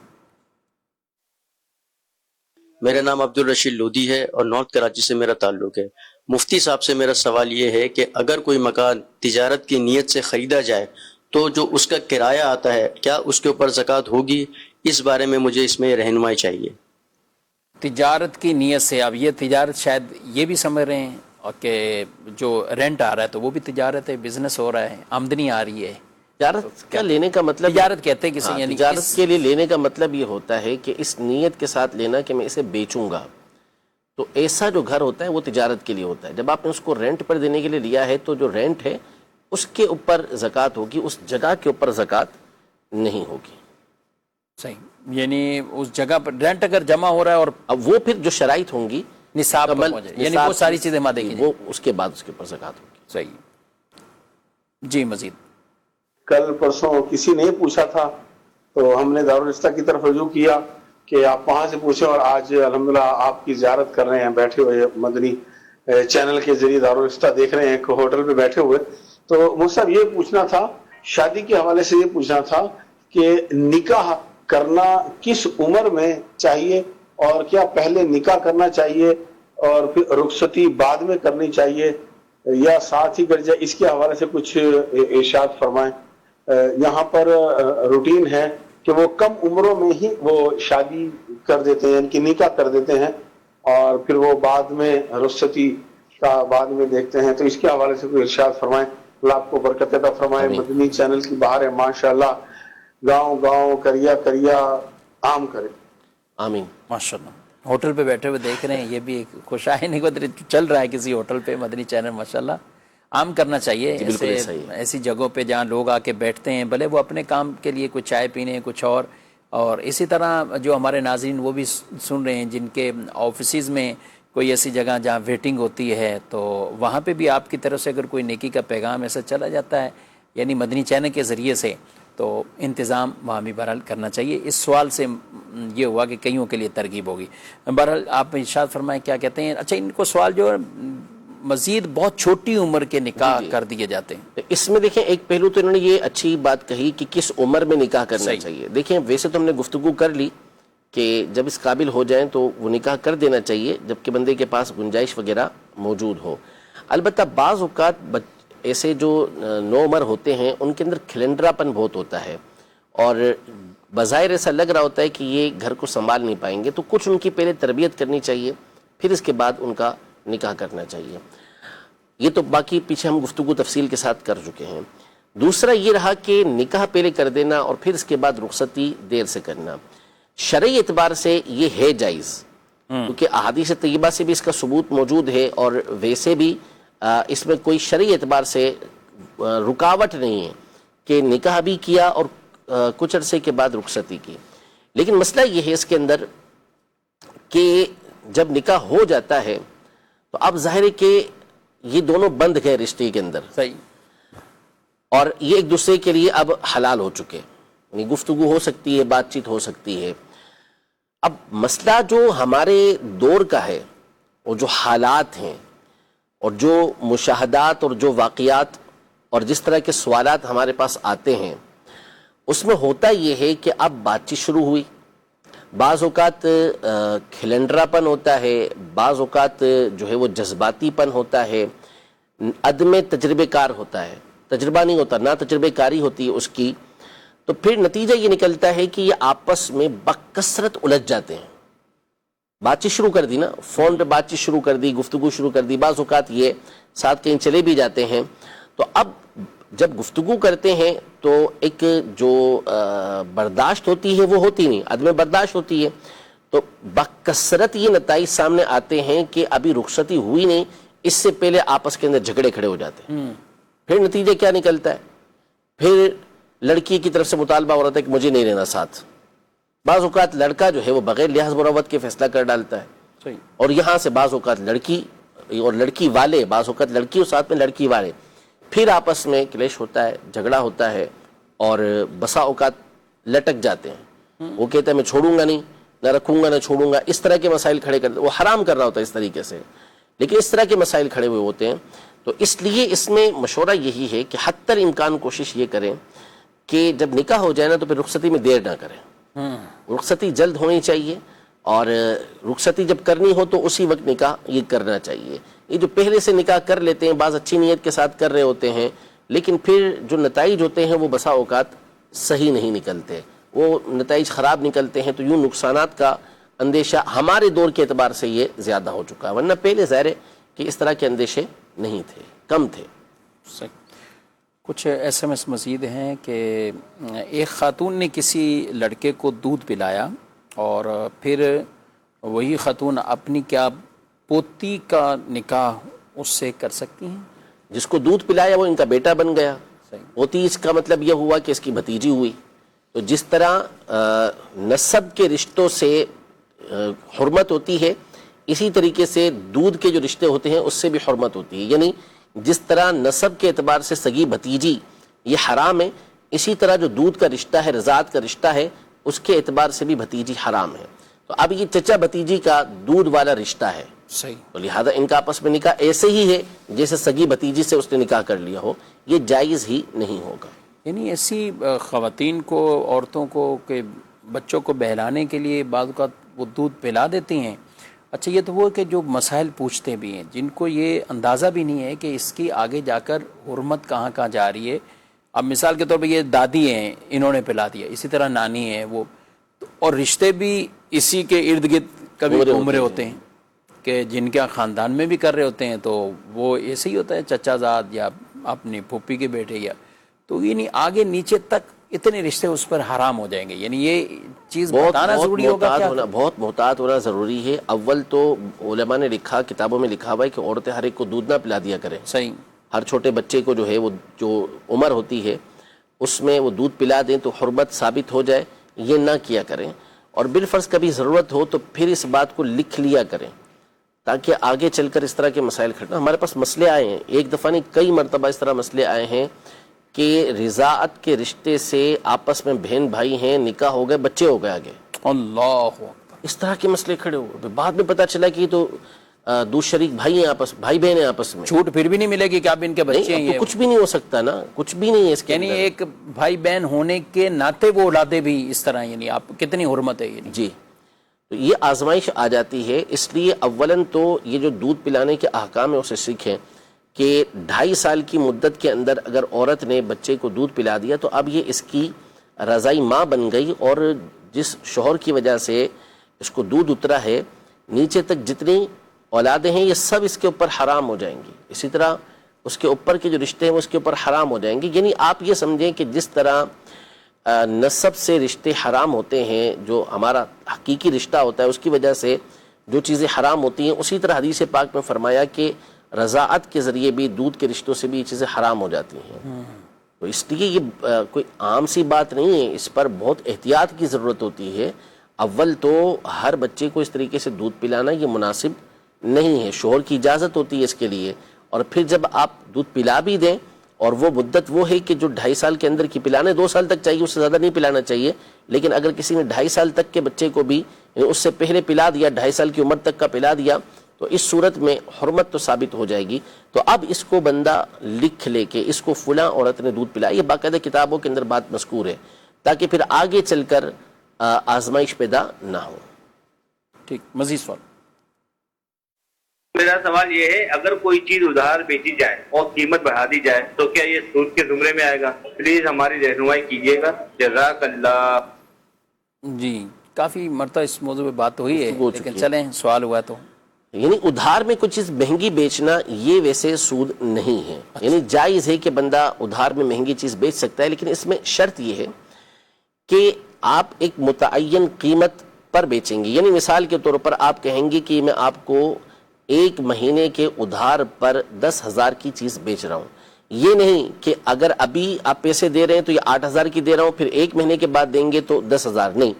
میرا نام عبدالرشید لودھی ہے اور نارتھ کراچی سے میرا تعلق ہے۔ مفتی صاحب سے میرا سوال یہ ہے کہ اگر کوئی مکان تجارت کی نیت سے خریدا جائے تو جو اس کا کرایہ آتا ہے کیا اس کے اوپر زکوٰۃ ہوگی؟ اس بارے میں مجھے اس میں رہنمائی چاہیے۔ تجارت کی نیت سے، اب یہ تجارت شاید یہ بھی سمجھ رہے ہیں اور کہ جو رینٹ آ رہا ہے تو وہ بھی تجارت ہے، بزنس ہو رہا ہے، آمدنی آ رہی ہے۔ تجارت کا لینے کا مطلب، تجارت کہتے ہیں کسی، یعنی تجارت کے لیے لینے کا مطلب یہ ہوتا ہے کہ اس نیت کے ساتھ لینا کہ میں اسے بیچوں گا، تو ایسا جو گھر ہوتا ہے وہ تجارت کے لیے ہوتا ہے۔ جب آپ نے اس کو رینٹ پر دینے کے لیے لیا ہے تو جو رینٹ ہے اس کے اوپر زکوٰۃ ہوگی، اس جگہ کے اوپر زکوٰۃ نہیں ہوگی۔ صحیح، یعنی اس جگہ پر رینٹ اگر جمع ہو رہا ہے اور اب وہ پھر جو شرائط ہوں گی نصاب پر پہنچ جائے، یعنی وہ ساری چیزیں مادے کی وہ اس کے بعد اس کے اوپر زکوٰۃ ہوگی۔ صحیح۔ جی مزید۔ کل پرسوں کسی نے پوچھا تھا تو ہم نے دارالرشتہ کی طرف رجوع کیا کہ آپ وہاں سے پوچھیں، اور آج الحمدللہ آپ کی زیارت کر رہے ہیں بیٹھے ہوئے، مدنی چینل کے ذریعے دارالرشتہ دیکھ رہے ہیں ایک ہوٹل پہ بیٹھے ہوئے. تو مجھ سے یہ پوچھنا تھا، شادی کے حوالے سے یہ پوچھنا تھا کہ نکاح کرنا کس عمر میں چاہیے، اور کیا پہلے نکاح کرنا چاہیے اور پھر رخصتی بعد میں کرنی چاہیے یا ساتھ ہی کر جائے؟ اس کے حوالے سے کچھ ارشاد فرمائیں. یہاں پر روٹین ہے کہ وہ کم عمروں میں ہی وہ شادی کر دیتے ہیں، یعنی کہ نکاح کر دیتے ہیں، اور پھر وہ بعد میں رخصتی کا بعد میں دیکھتے ہیں. تو اس کے حوالے سے کوئی ارشاد فرمائیں. اللہ آپ کو برکت عطا فرمائے. مدنی چینل کی بہار ہے ماشاءاللہ، گاؤں گاؤں کریا کریا عام کرے. آمین. ماشاءاللہ. ہوٹل پہ بیٹھے ہوئے دیکھ رہے ہیں، یہ بھی ایک خوشائن چل رہا ہے کسی ہوٹل پہ. مدنی چینل ماشاءاللہ عام کرنا چاہیے ایسی جگہوں پہ جہاں لوگ آ کے بیٹھتے ہیں، بھلے وہ اپنے کام کے لیے کچھ چائے پینے کچھ اور اسی طرح جو ہمارے ناظرین وہ بھی سن رہے ہیں جن کے آفیسز میں کوئی ایسی جگہ جہاں ویٹنگ ہوتی ہے، تو وہاں پہ بھی آپ کی طرف سے اگر کوئی نیکی کا پیغام ایسا چلا جاتا ہے یعنی مدنی چینل کے ذریعے سے، تو انتظام وہاں بھی بہرحال کرنا چاہیے. اس سوال سے یہ ہوا کہ کئیوں کے لیے ترغیب ہوگی. بہرحال آپ ارشاد فرمائیں کیا کہتے ہیں. اچھا، ان کو سوال جو مزید بہت چھوٹی عمر کے نکاح کر دیے جاتے ہیں. اس میں دیکھیں ایک پہلو تو انہوں نے یہ اچھی بات کہی کہ کس عمر میں نکاح کرنا چاہیے. دیکھیں ویسے تو ہم نے گفتگو کر لی کہ جب اس قابل ہو جائیں تو وہ نکاح کر دینا چاہیے جبکہ بندے کے پاس گنجائش وغیرہ موجود ہو. البتہ بعض اوقات ایسے جو نو عمر ہوتے ہیں ان کے اندر کھلنڈرا پن بہت ہوتا ہے اور بظاہر ایسا لگ رہا ہوتا ہے کہ یہ گھر کو سنبھال نہیں پائیں گے، تو کچھ ان کی پہلے تربیت کرنی چاہیے، پھر اس کے بعد ان کا نکاح کرنا چاہیے. یہ تو باقی پیچھے ہم گفتگو تفصیل کے ساتھ کر چکے ہیں. دوسرا یہ رہا کہ نکاح پہلے کر دینا اور پھر اس کے بعد رخصتی دیر سے کرنا، شرعی اعتبار سے یہ ہے جائز، کیونکہ احادیث طیبہ سے بھی اس کا ثبوت موجود ہے، اور ویسے بھی اس میں کوئی شرعی اعتبار سے رکاوٹ نہیں ہے کہ نکاح بھی کیا اور کچھ عرصے کے بعد رخصتی کی. لیکن مسئلہ یہ ہے اس کے اندر کہ جب نکاح ہو جاتا ہے تو اب ظاہر ہے کہ یہ دونوں بند گئے رشتے کے اندر، اور یہ ایک دوسرے کے لیے اب حلال ہو چکے، یعنی گفتگو ہو سکتی ہے، بات چیت ہو سکتی ہے. اب مسئلہ جو ہمارے دور کا ہے، اور جو حالات ہیں اور جو مشاہدات اور جو واقعات اور جس طرح کے سوالات ہمارے پاس آتے ہیں، اس میں ہوتا یہ ہے کہ اب بات چیت شروع ہوئی. بعض اوقات کھلنڈرا پن ہوتا ہے، بعض اوقات جو ہے وہ جذباتی پن ہوتا ہے، عدم تجربہ کار ہوتا ہے، تجربہ نہیں ہوتا، نہ تجربہ کاری ہوتی ہے اس کی. تو پھر نتیجہ یہ نکلتا ہے کہ یہ آپس میں بکثرت الجھ جاتے ہیں. بات چیت شروع کر دی نا، فون پہ بات چیت شروع کر دی، گفتگو شروع کر دی، بعض اوقات یہ ساتھ کہیں چلے بھی جاتے ہیں. تو اب جب گفتگو کرتے ہیں تو ایک جو برداشت ہوتی ہے وہ ہوتی نہیں، عدم برداشت ہوتی ہے. تو بکثرت یہ نتائج سامنے آتے ہیں کہ ابھی رخصتی ہوئی نہیں، اس سے پہلے آپس کے اندر جھگڑے کھڑے ہو جاتے ہیں. پھر نتیجہ کیا نکلتا ہے؟ پھر لڑکی کی طرف سے مطالبہ ہو رہا ہے کہ مجھے نہیں رہنا ساتھ. بعض اوقات لڑکا جو ہے وہ بغیر لحاظ مروت کے فیصلہ کر ڈالتا ہے، اور یہاں سے بعض اوقات لڑکی اور لڑکی والے، بعض اوقات لڑکی اور ساتھ میں لڑکی والے، پھر آپس میں کلیش ہوتا ہے، جھگڑا ہوتا ہے، اور بسا اوقات لٹک جاتے ہیں. وہ کہتا ہے میں چھوڑوں گا نہیں، نہ رکھوں گا نہ چھوڑوں گا، اس طرح کے مسائل کھڑے کرتے، وہ حرام کر رہا ہوتا ہے اس طریقے سے، لیکن اس طرح کے مسائل کھڑے ہوئے ہوتے ہیں. تو اس لیے اس میں مشورہ یہی ہے کہ حتی الامکان کوشش یہ کریں کہ جب نکاح ہو جائے نا تو پھر رخصتی میں دیر نہ کریں. رخصتی جلد ہونی چاہیے، اور رخصتی جب کرنی ہو تو اسی وقت نکاح یہ کرنا چاہیے. یہ جو پہلے سے نکاح کر لیتے ہیں، بعض اچھی نیت کے ساتھ کر رہے ہوتے ہیں، لیکن پھر جو نتائج ہوتے ہیں وہ بسا اوقات صحیح نہیں نکلتے، وہ نتائج خراب نکلتے ہیں. تو یوں نقصانات کا اندیشہ ہمارے دور کے اعتبار سے یہ زیادہ ہو چکا ہے، ورنہ پہلے ظاہر ہے کہ اس طرح کے اندیشے نہیں تھے، کم تھے. کچھ ایس ایم ایس مزید ہیں کہ ایک خاتون نے کسی لڑکے کو دودھ پلایا اور پھر وہی خاتون اپنی کیا پوتی کا نکاح اس سے کر سکتی ہیں؟ جس کو دودھ پلایا وہ ان کا بیٹا بن گیا. پوتی اس کا مطلب یہ ہوا کہ اس کی بھتیجی ہوئی. تو جس طرح نسب کے رشتوں سے حرمت ہوتی ہے، اسی طریقے سے دودھ کے جو رشتے ہوتے ہیں اس سے بھی حرمت ہوتی ہے. یعنی جس طرح نسب کے اعتبار سے سگی بھتیجی یہ حرام ہے، اسی طرح جو دودھ کا رشتہ ہے، رضاعت کا رشتہ ہے، اس کے اعتبار سے بھی بھتیجی حرام ہے. تو اب یہ چچا بھتیجی کا دودھ والا رشتہ ہے، صحیح. تو لہذا ان کا آپس میں نکاح ایسے ہی ہے جیسے سگی بھتیجی سے اس نے نکاح کر لیا ہو، یہ جائز ہی نہیں ہوگا. یعنی ایسی خواتین کو، عورتوں کو کہ بچوں کو بہلانے کے لیے بعض اوقات وہ دودھ پلا دیتی ہیں. اچھا یہ تو وہ کہ جو مسائل پوچھتے بھی ہیں، جن کو یہ اندازہ بھی نہیں ہے کہ اس کی آگے جا کر حرمت کہاں کہاں جا رہی ہے. اب مثال کے طور پہ یہ دادی ہیں، انہوں نے پلا دیا، اسی طرح نانی ہے وہ، اور رشتے بھی اسی کے ارد گرد کبھی عمرے ہوتے ہیں کہ جن کے خاندان میں بھی کر رہے ہوتے ہیں، تو وہ ایسے ہی ہوتا ہے چچا زاد یا اپنی پھوپھی کے بیٹے، یا تو یعنی آگے نیچے تک اتنے رشتے اس پر حرام ہو جائیں گے. یعنی یہ چیز بتانا ضروری ہوگا، بہت محتاط ہونا ضروری ہے. اول تو علماء نے لکھا، کتابوں میں لکھا ہوا ہے کہ عورتیں ہر ایک کو دودھ نہ پلا دیا کریں. صحیح. ہر چھوٹے بچے کو جو ہے وہ جو عمر ہوتی ہے اس میں وہ دودھ پلا دیں تو حرمت ثابت ہو جائے، یہ نہ کیا کریں. اور بالفرض کبھی ضرورت ہو تو پھر اس بات کو لکھ لیا کریں تاکہ آگے چل کر اس طرح کے مسائل کھڑنا. ہمارے پاس مسئلے آئے ہیں، ایک دفعہ نہیں کئی مرتبہ اس طرح مسئلے آئے ہیں کہ رضاعت کے رشتے سے آپس میں بہن بھائی ہیں، نکاح ہو گئے، بچے ہو گئے آگے. اللہ، اس طرح کے مسئلے کھڑے ہوئے. بعد میں پتہ چلا کہ یہ تو دو شریک بھائی ہیں، بھائی بہن ہیں آپس میں. چھوٹ پھر بھی نہیں ملے گی کہ آپ ان کے بچے ہیں. تو کچھ بھی نہیں ہو سکتا نا، کچھ بھی نہیں ہے اس کے یعنی ایک بھائی بہن ہونے کے ناطے وہ اولادیں بھی اس طرح، یعنی آپ کتنی حرمت ہے. یعنی جی، تو یہ آزمائش آ جاتی ہے. اس لیے اولاً تو یہ جو دودھ پلانے کے احکام ہیں اسے سیکھیں کہ 2.5 سال کی مدت کے اندر اگر عورت نے بچے کو دودھ پلا دیا تو اب یہ اس کی رضائی ماں بن گئی، اور جس شوہر کی وجہ سے اس کو دودھ اترا ہے نیچے تک جتنی اولادیں ہیں یہ سب اس کے اوپر حرام ہو جائیں گی. اسی طرح اس کے اوپر کے جو رشتے ہیں وہ اس کے اوپر حرام ہو جائیں گے. یعنی آپ یہ سمجھیں کہ جس طرح نسب سے رشتے حرام ہوتے ہیں، جو ہمارا حقیقی رشتہ ہوتا ہے اس کی وجہ سے جو چیزیں حرام ہوتی ہیں، اسی طرح حدیث پاک میں فرمایا کہ رضاعت کے ذریعے بھی دودھ کے رشتوں سے بھی یہ چیزیں حرام ہو جاتی ہیں. تو اس لیے یہ کوئی عام سی بات نہیں ہے، اس پر بہت احتیاط کی ضرورت ہوتی ہے. اول تو ہر بچے کو اس طریقے سے دودھ پلانا یہ مناسب نہیں ہے، شوہر کی اجازت ہوتی ہے اس کے لیے. اور پھر جب آپ دودھ پلا بھی دیں، اور وہ مدت وہ ہے کہ جو 2.5 سال کے اندر کی پلانے 2 سال تک چاہیے، اس سے زیادہ نہیں پلانا چاہیے. لیکن اگر کسی نے 2.5 سال تک کے بچے کو بھی اس سے پہلے پلا دیا، 2.5 سال کی عمر تک کا پلا دیا، تو اس صورت میں حرمت تو ثابت ہو جائے گی. تو اب اس کو بندہ لکھ لے کہ اس کو فلاں عورت نے دودھ پلایا، یہ باقاعدہ کتابوں کے اندر بات مذکور ہے تاکہ پھر آگے چل کر آزمائش پیدا نہ ہو. ٹھیک، مزید سوال. میرا سوال یہ ہے، اگر کوئی چیز ادھار بیچی جائے اور قیمت بڑھا دی جائے تو کیا یہ سود کے زمرے میں آئے گا؟ پلیز ہماری رہنمائی کیجیے گا، جزاک اللہ. جی، کافی مرتبہ اس موضوع پہ بات ہوئی ہے، لیکن چلیں سوال ہوا تو یعنی ادھار میں کوئی چیز مہنگی بیچنا یہ ویسے سود نہیں ہے. یعنی جائز ہے کہ بندہ ادھار میں مہنگی چیز بیچ سکتا ہے، لیکن اس میں شرط یہ ہے کہ آپ ایک متعین قیمت پر بیچیں گے. یعنی مثال کے طور پر آپ کہیں گے کہ میں آپ کو 1 مہینے کے ادھار پر 10,000 کی چیز بیچ رہا ہوں. یہ نہیں کہ اگر ابھی آپ پیسے دے رہے ہیں تو یہ 8,000 کی دے رہا ہوں، پھر 1 مہینے کے بعد دیں گے تو 10,000. نہیں،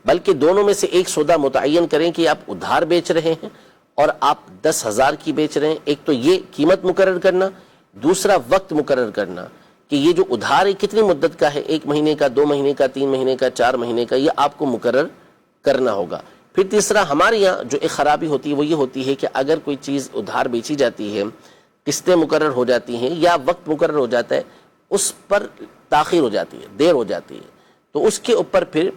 بلکہ دونوں میں سے ایک سودا متعین کریں کہ آپ ادھار بیچ رہے ہیں اور آپ 10,000 کی بیچ رہے ہیں. ایک تو یہ قیمت مقرر کرنا، دوسرا وقت مقرر کرنا کہ یہ جو ادھار ہے کتنی مدت کا ہے، 1 مہینے کا، 2 مہینے کا، 3 مہینے کا، 4 مہینے کا، یہ آپ کو مقرر کرنا ہوگا. پھر تیسرا ہمارے یہاں جو ایک خرابی ہوتی ہے وہ یہ ہوتی ہے کہ اگر کوئی چیز ادھار بیچی جاتی ہے، قسطیں مقرر ہو جاتی ہیں یا وقت مقرر ہو جاتا ہے، اس پر تاخیر ہو جاتی ہے، دیر ہو جاتی ہے، تو اس کے اوپر پھر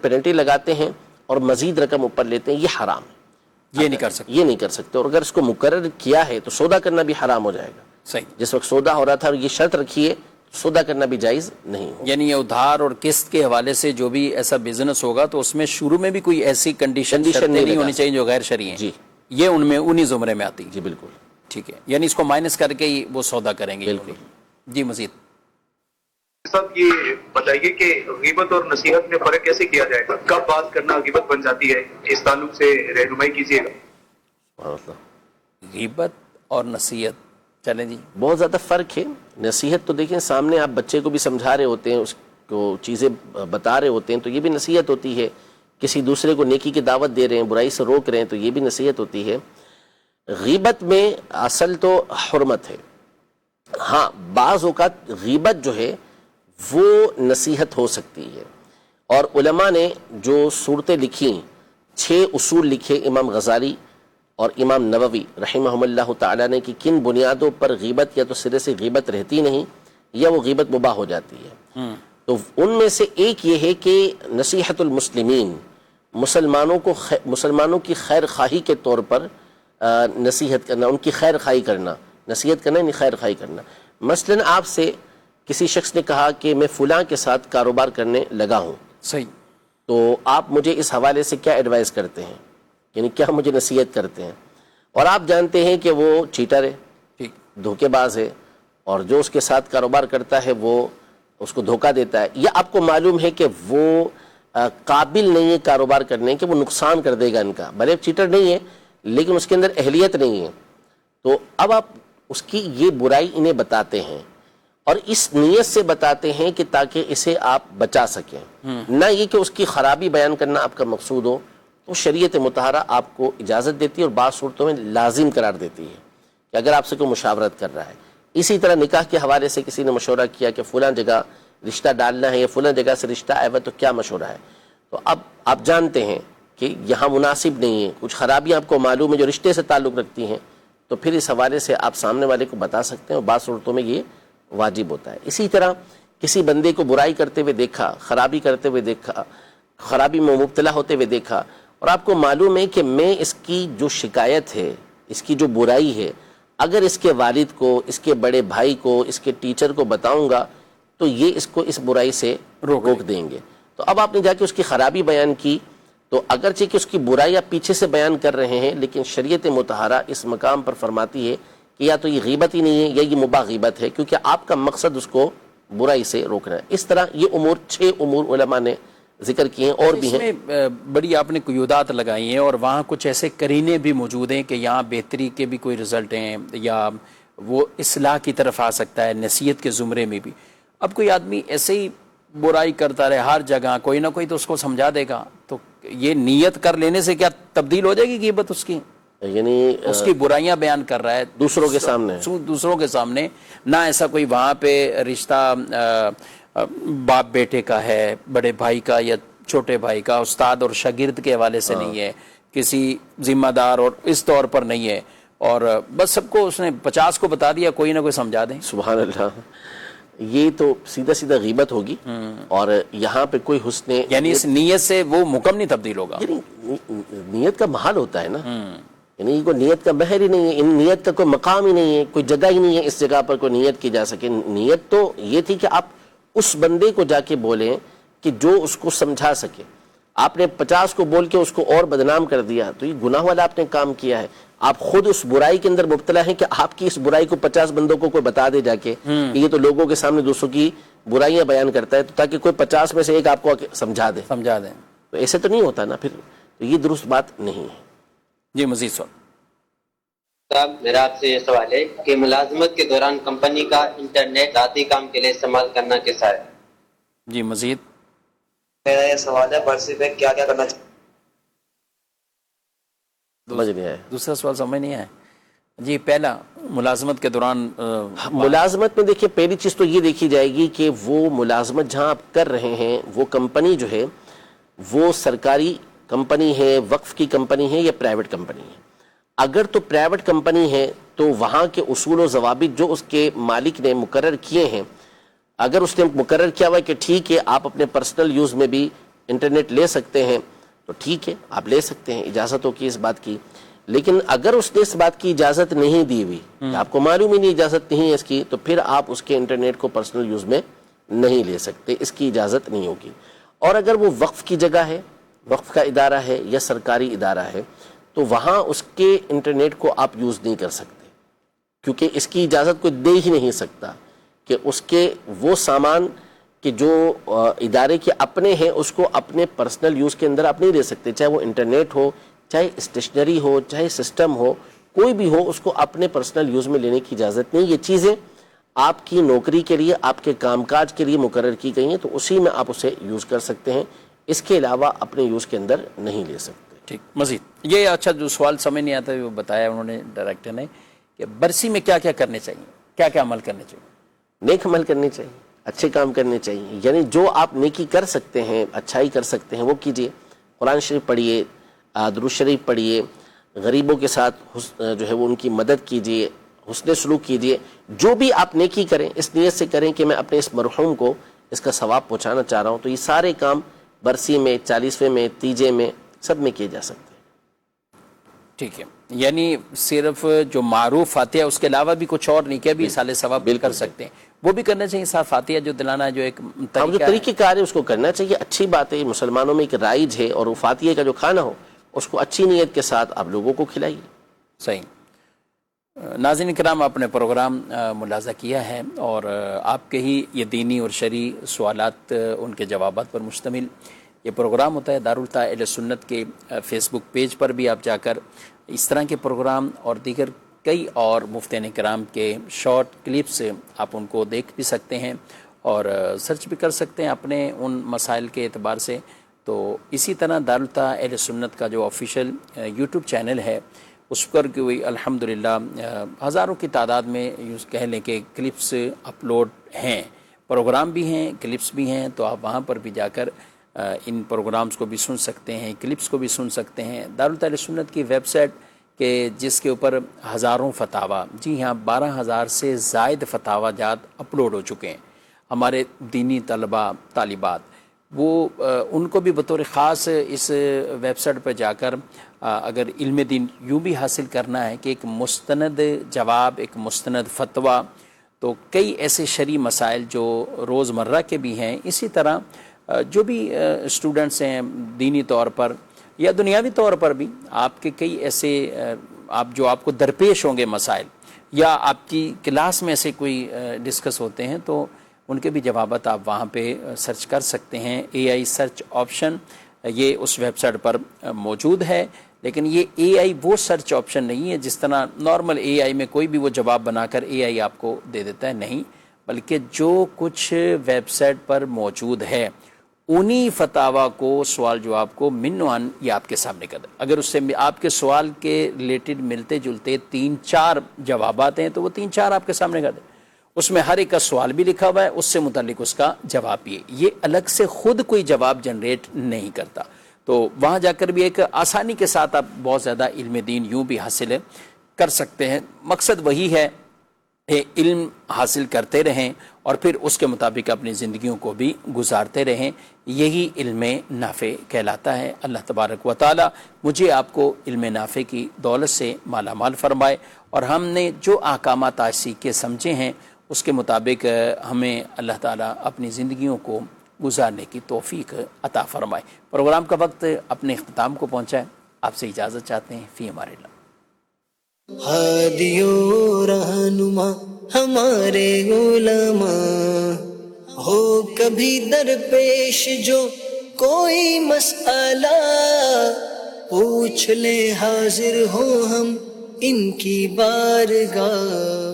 پینلٹی لگاتے ہیں اور مزید رقم اوپر لیتے ہیں. یہ حرام ہے، یہ نہیں کر سکتے. یہ نہیں کر سکتے. اور اگر اس کو مقرر کیا ہے تو سودا کرنا بھی حرام ہو جائے گا. صحیح. جس وقت سودا ہو رہا تھا یہ شرط رکھیے، سودا کرنا بھی جائز نہیں ہو. یعنی یہ ادھار اور قسط کے حوالے سے جو بھی ایسا بزنس ہوگا تو اس میں شروع میں بھی کوئی ایسی کنڈیشن نہیں ہونی چاہیے جو غیر شرعی ہیں. جی، یہ ان میں انہی زمرے میں آتی. جی بالکل ٹھیک ہے، یعنی اس کو مائنس کر کے ہی وہ سودا کریں گے. بالکل. جی مزید. سب یہ بتائیے کہ غیبت اور نصیحت میں فرق کیسے کیا جائے گا؟ کب بات کرنا غیبت بن جاتی ہے؟ اس تعلق سے رہنمائی کیجیے گا. غیبت اور نصیحت، چلیں جی. بہت زیادہ فرق ہے. نصیحت تو دیکھیں سامنے آپ بچے کو بھی سمجھا رہے ہوتے ہیں، اس کو چیزیں بتا رہے ہوتے ہیں، تو یہ بھی نصیحت ہوتی ہے. کسی دوسرے کو نیکی کی دعوت دے رہے ہیں، برائی سے روک رہے ہیں، تو یہ بھی نصیحت ہوتی ہے. غیبت میں اصل تو حرمت ہے. ہاں بعض اوقات غیبت جو ہے وہ نصیحت ہو سکتی ہے. اور علماء نے جو صورتیں لکھی 6 اصول لکھے امام غزالی اور امام نووی رحمہم اللہ تعالیٰ نے کہ کن بنیادوں پر غیبت یا تو سرے سے غیبت رہتی نہیں یا وہ غیبت مباح ہو جاتی ہے. تو ان میں سے ایک یہ ہے کہ نصیحت المسلمین، مسلمانوں کی خیر خواہی کے طور پر نصیحت کرنا، ان کی خیر خواہی کرنا. نصیحت کرنا یعنی خیر خواہی کرنا. مثلا آپ سے کسی شخص نے کہا کہ میں فلاں کے ساتھ کاروبار کرنے لگا ہوں، صحیح، تو آپ مجھے اس حوالے سے کیا ایڈوائز کرتے ہیں، یعنی کیا مجھے نصیحت کرتے ہیں؟ اور آپ جانتے ہیں کہ وہ چیٹر ہے، دھوکے باز ہے، اور جو اس کے ساتھ کاروبار کرتا ہے وہ اس کو دھوکہ دیتا ہے، یا آپ کو معلوم ہے کہ وہ قابل نہیں ہے کاروبار کرنے کے، وہ نقصان کر دے گا ان کا، بھلے چیٹر نہیں ہے لیکن اس کے اندر اہلیت نہیں ہے، تو اب آپ اس کی یہ برائی انہیں بتاتے ہیں اور اس نیت سے بتاتے ہیں کہ تاکہ اسے آپ بچا سکیں، نہ یہ کہ اس کی خرابی بیان کرنا آپ کا مقصود ہو. تو شریعت مطہرہ آپ کو اجازت دیتی ہے اور بعض صورتوں میں لازم قرار دیتی ہے کہ اگر آپ سے کوئی مشاورت کر رہا ہے. اسی طرح نکاح کے حوالے سے کسی نے مشورہ کیا کہ فلاں جگہ رشتہ ڈالنا ہے یا فلاں جگہ سے رشتہ آیا ہوا تو کیا مشورہ ہے، تو اب آپ جانتے ہیں کہ یہاں مناسب نہیں ہے، کچھ خرابیاں آپ کو معلوم ہے جو رشتے سے تعلق رکھتی ہیں، تو پھر اس حوالے سے آپ سامنے والے کو بتا سکتے ہیں اور بعض صورتوں میں یہ واجب ہوتا ہے. اسی طرح کسی بندے کو برائی کرتے ہوئے دیکھا، خرابی کرتے ہوئے دیکھا، خرابی میں مبتلا ہوتے ہوئے دیکھا، اور آپ کو معلوم ہے کہ میں اس کی جو شکایت ہے، اس کی جو برائی ہے، اگر اس کے والد کو، اس کے بڑے بھائی کو، اس کے ٹیچر کو بتاؤں گا تو یہ اس کو اس برائی سے روک دیں گے. تو اب آپ نے جا کے اس کی خرابی بیان کی، تو اگرچہ کہ اس کی برائی آپ پیچھے سے بیان کر رہے ہیں، لیکن شریعت مطہرہ اس مقام پر فرماتی ہے کہ یا تو یہ غیبت ہی نہیں ہے یا یہ مباح غیبت ہے، کیونکہ آپ کا مقصد اس کو برائی سے روکنا ہے. اس طرح یہ امور 6 امور علماء نے ذکر کیے ہیں، اور بھی ہیں. اس میں بڑی آپ نے قیودات لگائی ہیں اور وہاں کچھ ایسے قرینے بھی موجود ہیں کہ یہاں بہتری کے بھی کوئی رزلٹ ہیں یا وہ اصلاح کی طرف آ سکتا ہے نصیحت کے زمرے میں بھی. اب کوئی آدمی ایسے ہی برائی کرتا رہے ہر جگہ، کوئی نہ کوئی تو اس کو سمجھا دے گا، تو یہ نیت کر لینے سے کیا تبدیل ہو جائے گی غیبت اس کی؟ یعنی اس کی برائیاں بیان کر رہا ہے دوسروں کے سامنے نہ ایسا کوئی وہاں پہ رشتہ باپ بیٹے کا ہے، بڑے بھائی کا یا چھوٹے بھائی کا، استاد اور شاگرد کے حوالے سے نہیں ہے، کسی ذمہ دار اور اس طور پر نہیں ہے، اور بس سب کو اس نے 50 کو بتا دیا، کوئی نہ کوئی سمجھا دیں. سبحان اللہ، یہ تو سیدھا سیدھا غیبت ہوگی. اور یہاں پہ کوئی حسن، یعنی اس نیت سے وہ مکم نہیں تبدیل ہوگا. نیت کا محل ہوتا ہے نا، یعنی کوئی نیت کا بحر ہی نہیں ہے، ان نیت کا کوئی مقام ہی نہیں ہے، کوئی جگہ ہی نہیں ہے اس جگہ پر کوئی نیت کی جا سکے. نیت تو یہ تھی کہ آپ اس بندے کو جا کے بولیں کہ جو اس کو سمجھا سکے. آپ نے 50 کو بول کے اس کو اور بدنام کر دیا تو یہ گناہ والا آپ نے کام کیا ہے. آپ خود اس برائی کے اندر مبتلا ہیں کہ آپ کی اس برائی کو 50 بندوں کو کوئی بتا دے جا کے کہ یہ تو لوگوں کے سامنے دوسروں کی برائیاں بیان کرتا ہے، تو تاکہ کوئی 50 میں سے ایک آپ کو سمجھا دیں. تو ایسے تو نہیں ہوتا نا، پھر تو یہ درست بات نہیں ہے. جی مزید سوال. صاحب میرا آپ سے یہ سوال ہے کہ ملازمت کے دوران کمپنی کا انٹرنیٹ ذاتی کام کے لیے استعمال کرنا کیسا ہے؟ جی مزید. میرا یہ سوال ہے برسی پہ کیا کیا کرنا چاہیے؟ دوسرا سوال سمجھ نہیں آیا. جی پہلا ملازمت کے دوران ملازمت میں دیکھیے پہلی چیز تو یہ دیکھی جائے گی کہ وہ ملازمت جہاں آپ کر رہے ہیں وہ کمپنی جو ہے وہ سرکاری کمپنی ہے، وقف کی کمپنی ہے یا پرائیویٹ کمپنی ہے. اگر تو پرائیویٹ کمپنی ہے تو وہاں کے اصول و ضوابط جو اس کے مالک نے مقرر کیے ہیں، اگر اس نے مقرر کیا ہوا ہے کہ ٹھیک ہے آپ اپنے پرسنل یوز میں بھی انٹرنیٹ لے سکتے ہیں تو ٹھیک ہے آپ لے سکتے ہیں، اجازت ہو کی اس بات کی. لیکن اگر اس نے اس بات کی اجازت نہیں دی ہوئی، آپ کو معلوم ہی نہیں اجازت نہیں ہے اس کی، تو پھر آپ اس کے انٹرنیٹ کو پرسنل یوز میں نہیں لے سکتے، اس کی اجازت نہیں ہوگی. اور اگر وہ وقف کی جگہ ہے، وقف کا ادارہ ہے یا سرکاری ادارہ ہے، تو وہاں اس کے انٹرنیٹ کو آپ یوز نہیں کر سکتے، کیونکہ اس کی اجازت کوئی دے ہی نہیں سکتا کہ اس کے وہ سامان کہ جو ادارے کے اپنے ہیں اس کو اپنے پرسنل یوز کے اندر آپ نہیں لے سکتے، چاہے وہ انٹرنیٹ ہو، چاہے اسٹیشنری ہو، چاہے سسٹم ہو، کوئی بھی ہو، اس کو اپنے پرسنل یوز میں لینے کی اجازت نہیں. یہ چیزیں آپ کی نوکری کے لیے، آپ کے کام کاج کے لیے مقرر کی گئی ہیں، تو اسی میں آپ اسے یوز کر سکتے ہیں، اس کے علاوہ اپنے یوز کے اندر نہیں لے سکتے. ٹھیک. مزید یہ اچھا جو سوال سمجھ نہیں آتا وہ بتایا انہوں نے ڈائریکٹر نے کہ برسی میں کیا کیا کرنے چاہیے، کیا کیا عمل کرنے چاہیے؟ نیک عمل کرنے چاہیے. اچھے کام کرنے چاہیے. یعنی جو آپ نیکی کر سکتے ہیں، اچھائی کر سکتے ہیں وہ کیجئے. قرآن شریف پڑھیے، درود شریف پڑھیے، غریبوں کے ساتھ جو ہے وہ ان کی مدد کیجئے، حسن سلوک کیجئے. جو بھی آپ نیکی کریں اس نیت سے کریں کہ میں اپنے اس مرحوم کو اس کا ثواب پہنچانا چاہ رہا ہوں. تو یہ سارے کام برسی میں، 40ویں میں، تیجے میں، سب میں کیے جا سکتے ہیں. ٹھیک ہے، یعنی صرف جو معروف فاتحہ اس کے علاوہ بھی کچھ اور نیکیاں بھی سال ثواب کر سکتے ہیں، وہ بھی کرنا چاہیے. صاحب فاتحہ جو دلانا جو ایک جو طریقہ کار ہے اس کو کرنا چاہیے. اچھی بات ہے، مسلمانوں میں ایک رائج ہے، اور وہ فاتحہ کا جو کھانا ہو اس کو اچھی نیت کے ساتھ آپ لوگوں کو کھلائیے. صحیح. ناظرین کرام، آپ نے پروگرام ملاحظہ کیا ہے، اور آپ کے ہی یہ دینی اور شرعی سوالات ان کے جوابات پر مشتمل یہ پروگرام ہوتا ہے. دارالفتہ اہل سنت کے فیس بک پیج پر بھی آپ جا کر اس طرح کے پروگرام اور دیگر کئی اور مفتیان کرام کے شارٹ کلپس آپ ان کو دیکھ بھی سکتے ہیں اور سرچ بھی کر سکتے ہیں اپنے ان مسائل کے اعتبار سے. تو اسی طرح دارالفتہ اہل سنت کا جو آفیشیل یوٹیوب چینل ہے اس پر کوئی الحمدللہ ہزاروں کی تعداد میں یوں کہہ لیں کہ کلپس اپلوڈ ہیں، پروگرام بھی ہیں، کلپس بھی ہیں. تو آپ وہاں پر بھی جا کر ان پروگرامز کو بھی سن سکتے ہیں، کلپس کو بھی سن سکتے ہیں. دارالفتہ اہل سنت کی ویب سائٹ کہ جس کے اوپر ہزاروں فتاویٰ، جی ہاں 12,000 سے زائد فتاویٰ جات اپلوڈ ہو چکے ہیں. ہمارے دینی طلباء طالبات وہ ان کو بھی بطور خاص اس ویب سائٹ پر جا کر اگر علم دین یوں بھی حاصل کرنا ہے کہ ایک مستند جواب، ایک مستند فتویٰ، تو کئی ایسے شرعی مسائل جو روزمرہ کے بھی ہیں، اسی طرح جو بھی اسٹوڈنٹس ہیں دینی طور پر یا دنیاوی طور پر بھی آپ کے کئی ایسے آپ کو درپیش ہوں گے مسائل، یا آپ کی کلاس میں ایسے کوئی ڈسکس ہوتے ہیں، تو ان کے بھی جوابات آپ وہاں پہ سرچ کر سکتے ہیں. AI سرچ آپشن یہ اس ویب سائٹ پر موجود ہے، لیکن یہ AI وہ سرچ آپشن نہیں ہے جس طرح نارمل AI میں کوئی بھی وہ جواب بنا کر AI آپ کو دے دیتا ہے. نہیں، بلکہ جو کچھ ویب سائٹ پر موجود ہے انہی فتاویٰ کو، سوال جواب کو منوان یہ آپ کے سامنے کر دیں. اگر اس سے آپ کے سوال کے ریلیٹڈ ملتے جلتے 3-4 جوابات ہیں تو وہ 3-4 آپ کے سامنے کر دیں. اس میں ہر ایک کا سوال بھی لکھا ہوا ہے، اس سے متعلق اس کا جواب بھی ہے. یہ الگ سے خود کوئی جواب جنریٹ نہیں کرتا. تو وہاں جا کر بھی ایک آسانی کے ساتھ آپ بہت زیادہ علم دین یوں بھی حاصل کر سکتے ہیں. مقصد وہی ہے کہ علم حاصل کرتے رہیں اور پھر اس کے مطابق اپنی زندگیوں کو بھی گزارتے رہیں. یہی علم نافع کہلاتا ہے. اللہ تبارک و تعالی مجھے آپ کو علم نافع کی دولت سے مالا مال فرمائے، اور ہم نے جو احکامات آج سیکھ کے سمجھے ہیں اس کے مطابق ہمیں اللہ تعالیٰ اپنی زندگیوں کو گزارنے کی توفیق عطا فرمائے. پروگرام کا وقت اپنے اختتام کو پہنچا ہے، آپ سے اجازت چاہتے ہیں. فی امان اللہ. ہادیو رہنما ہمارے علماء، ہو کبھی درپیش جو کوئی مسئلہ، پوچھ لے حاضر ہو ہم ان کی بارگاہ.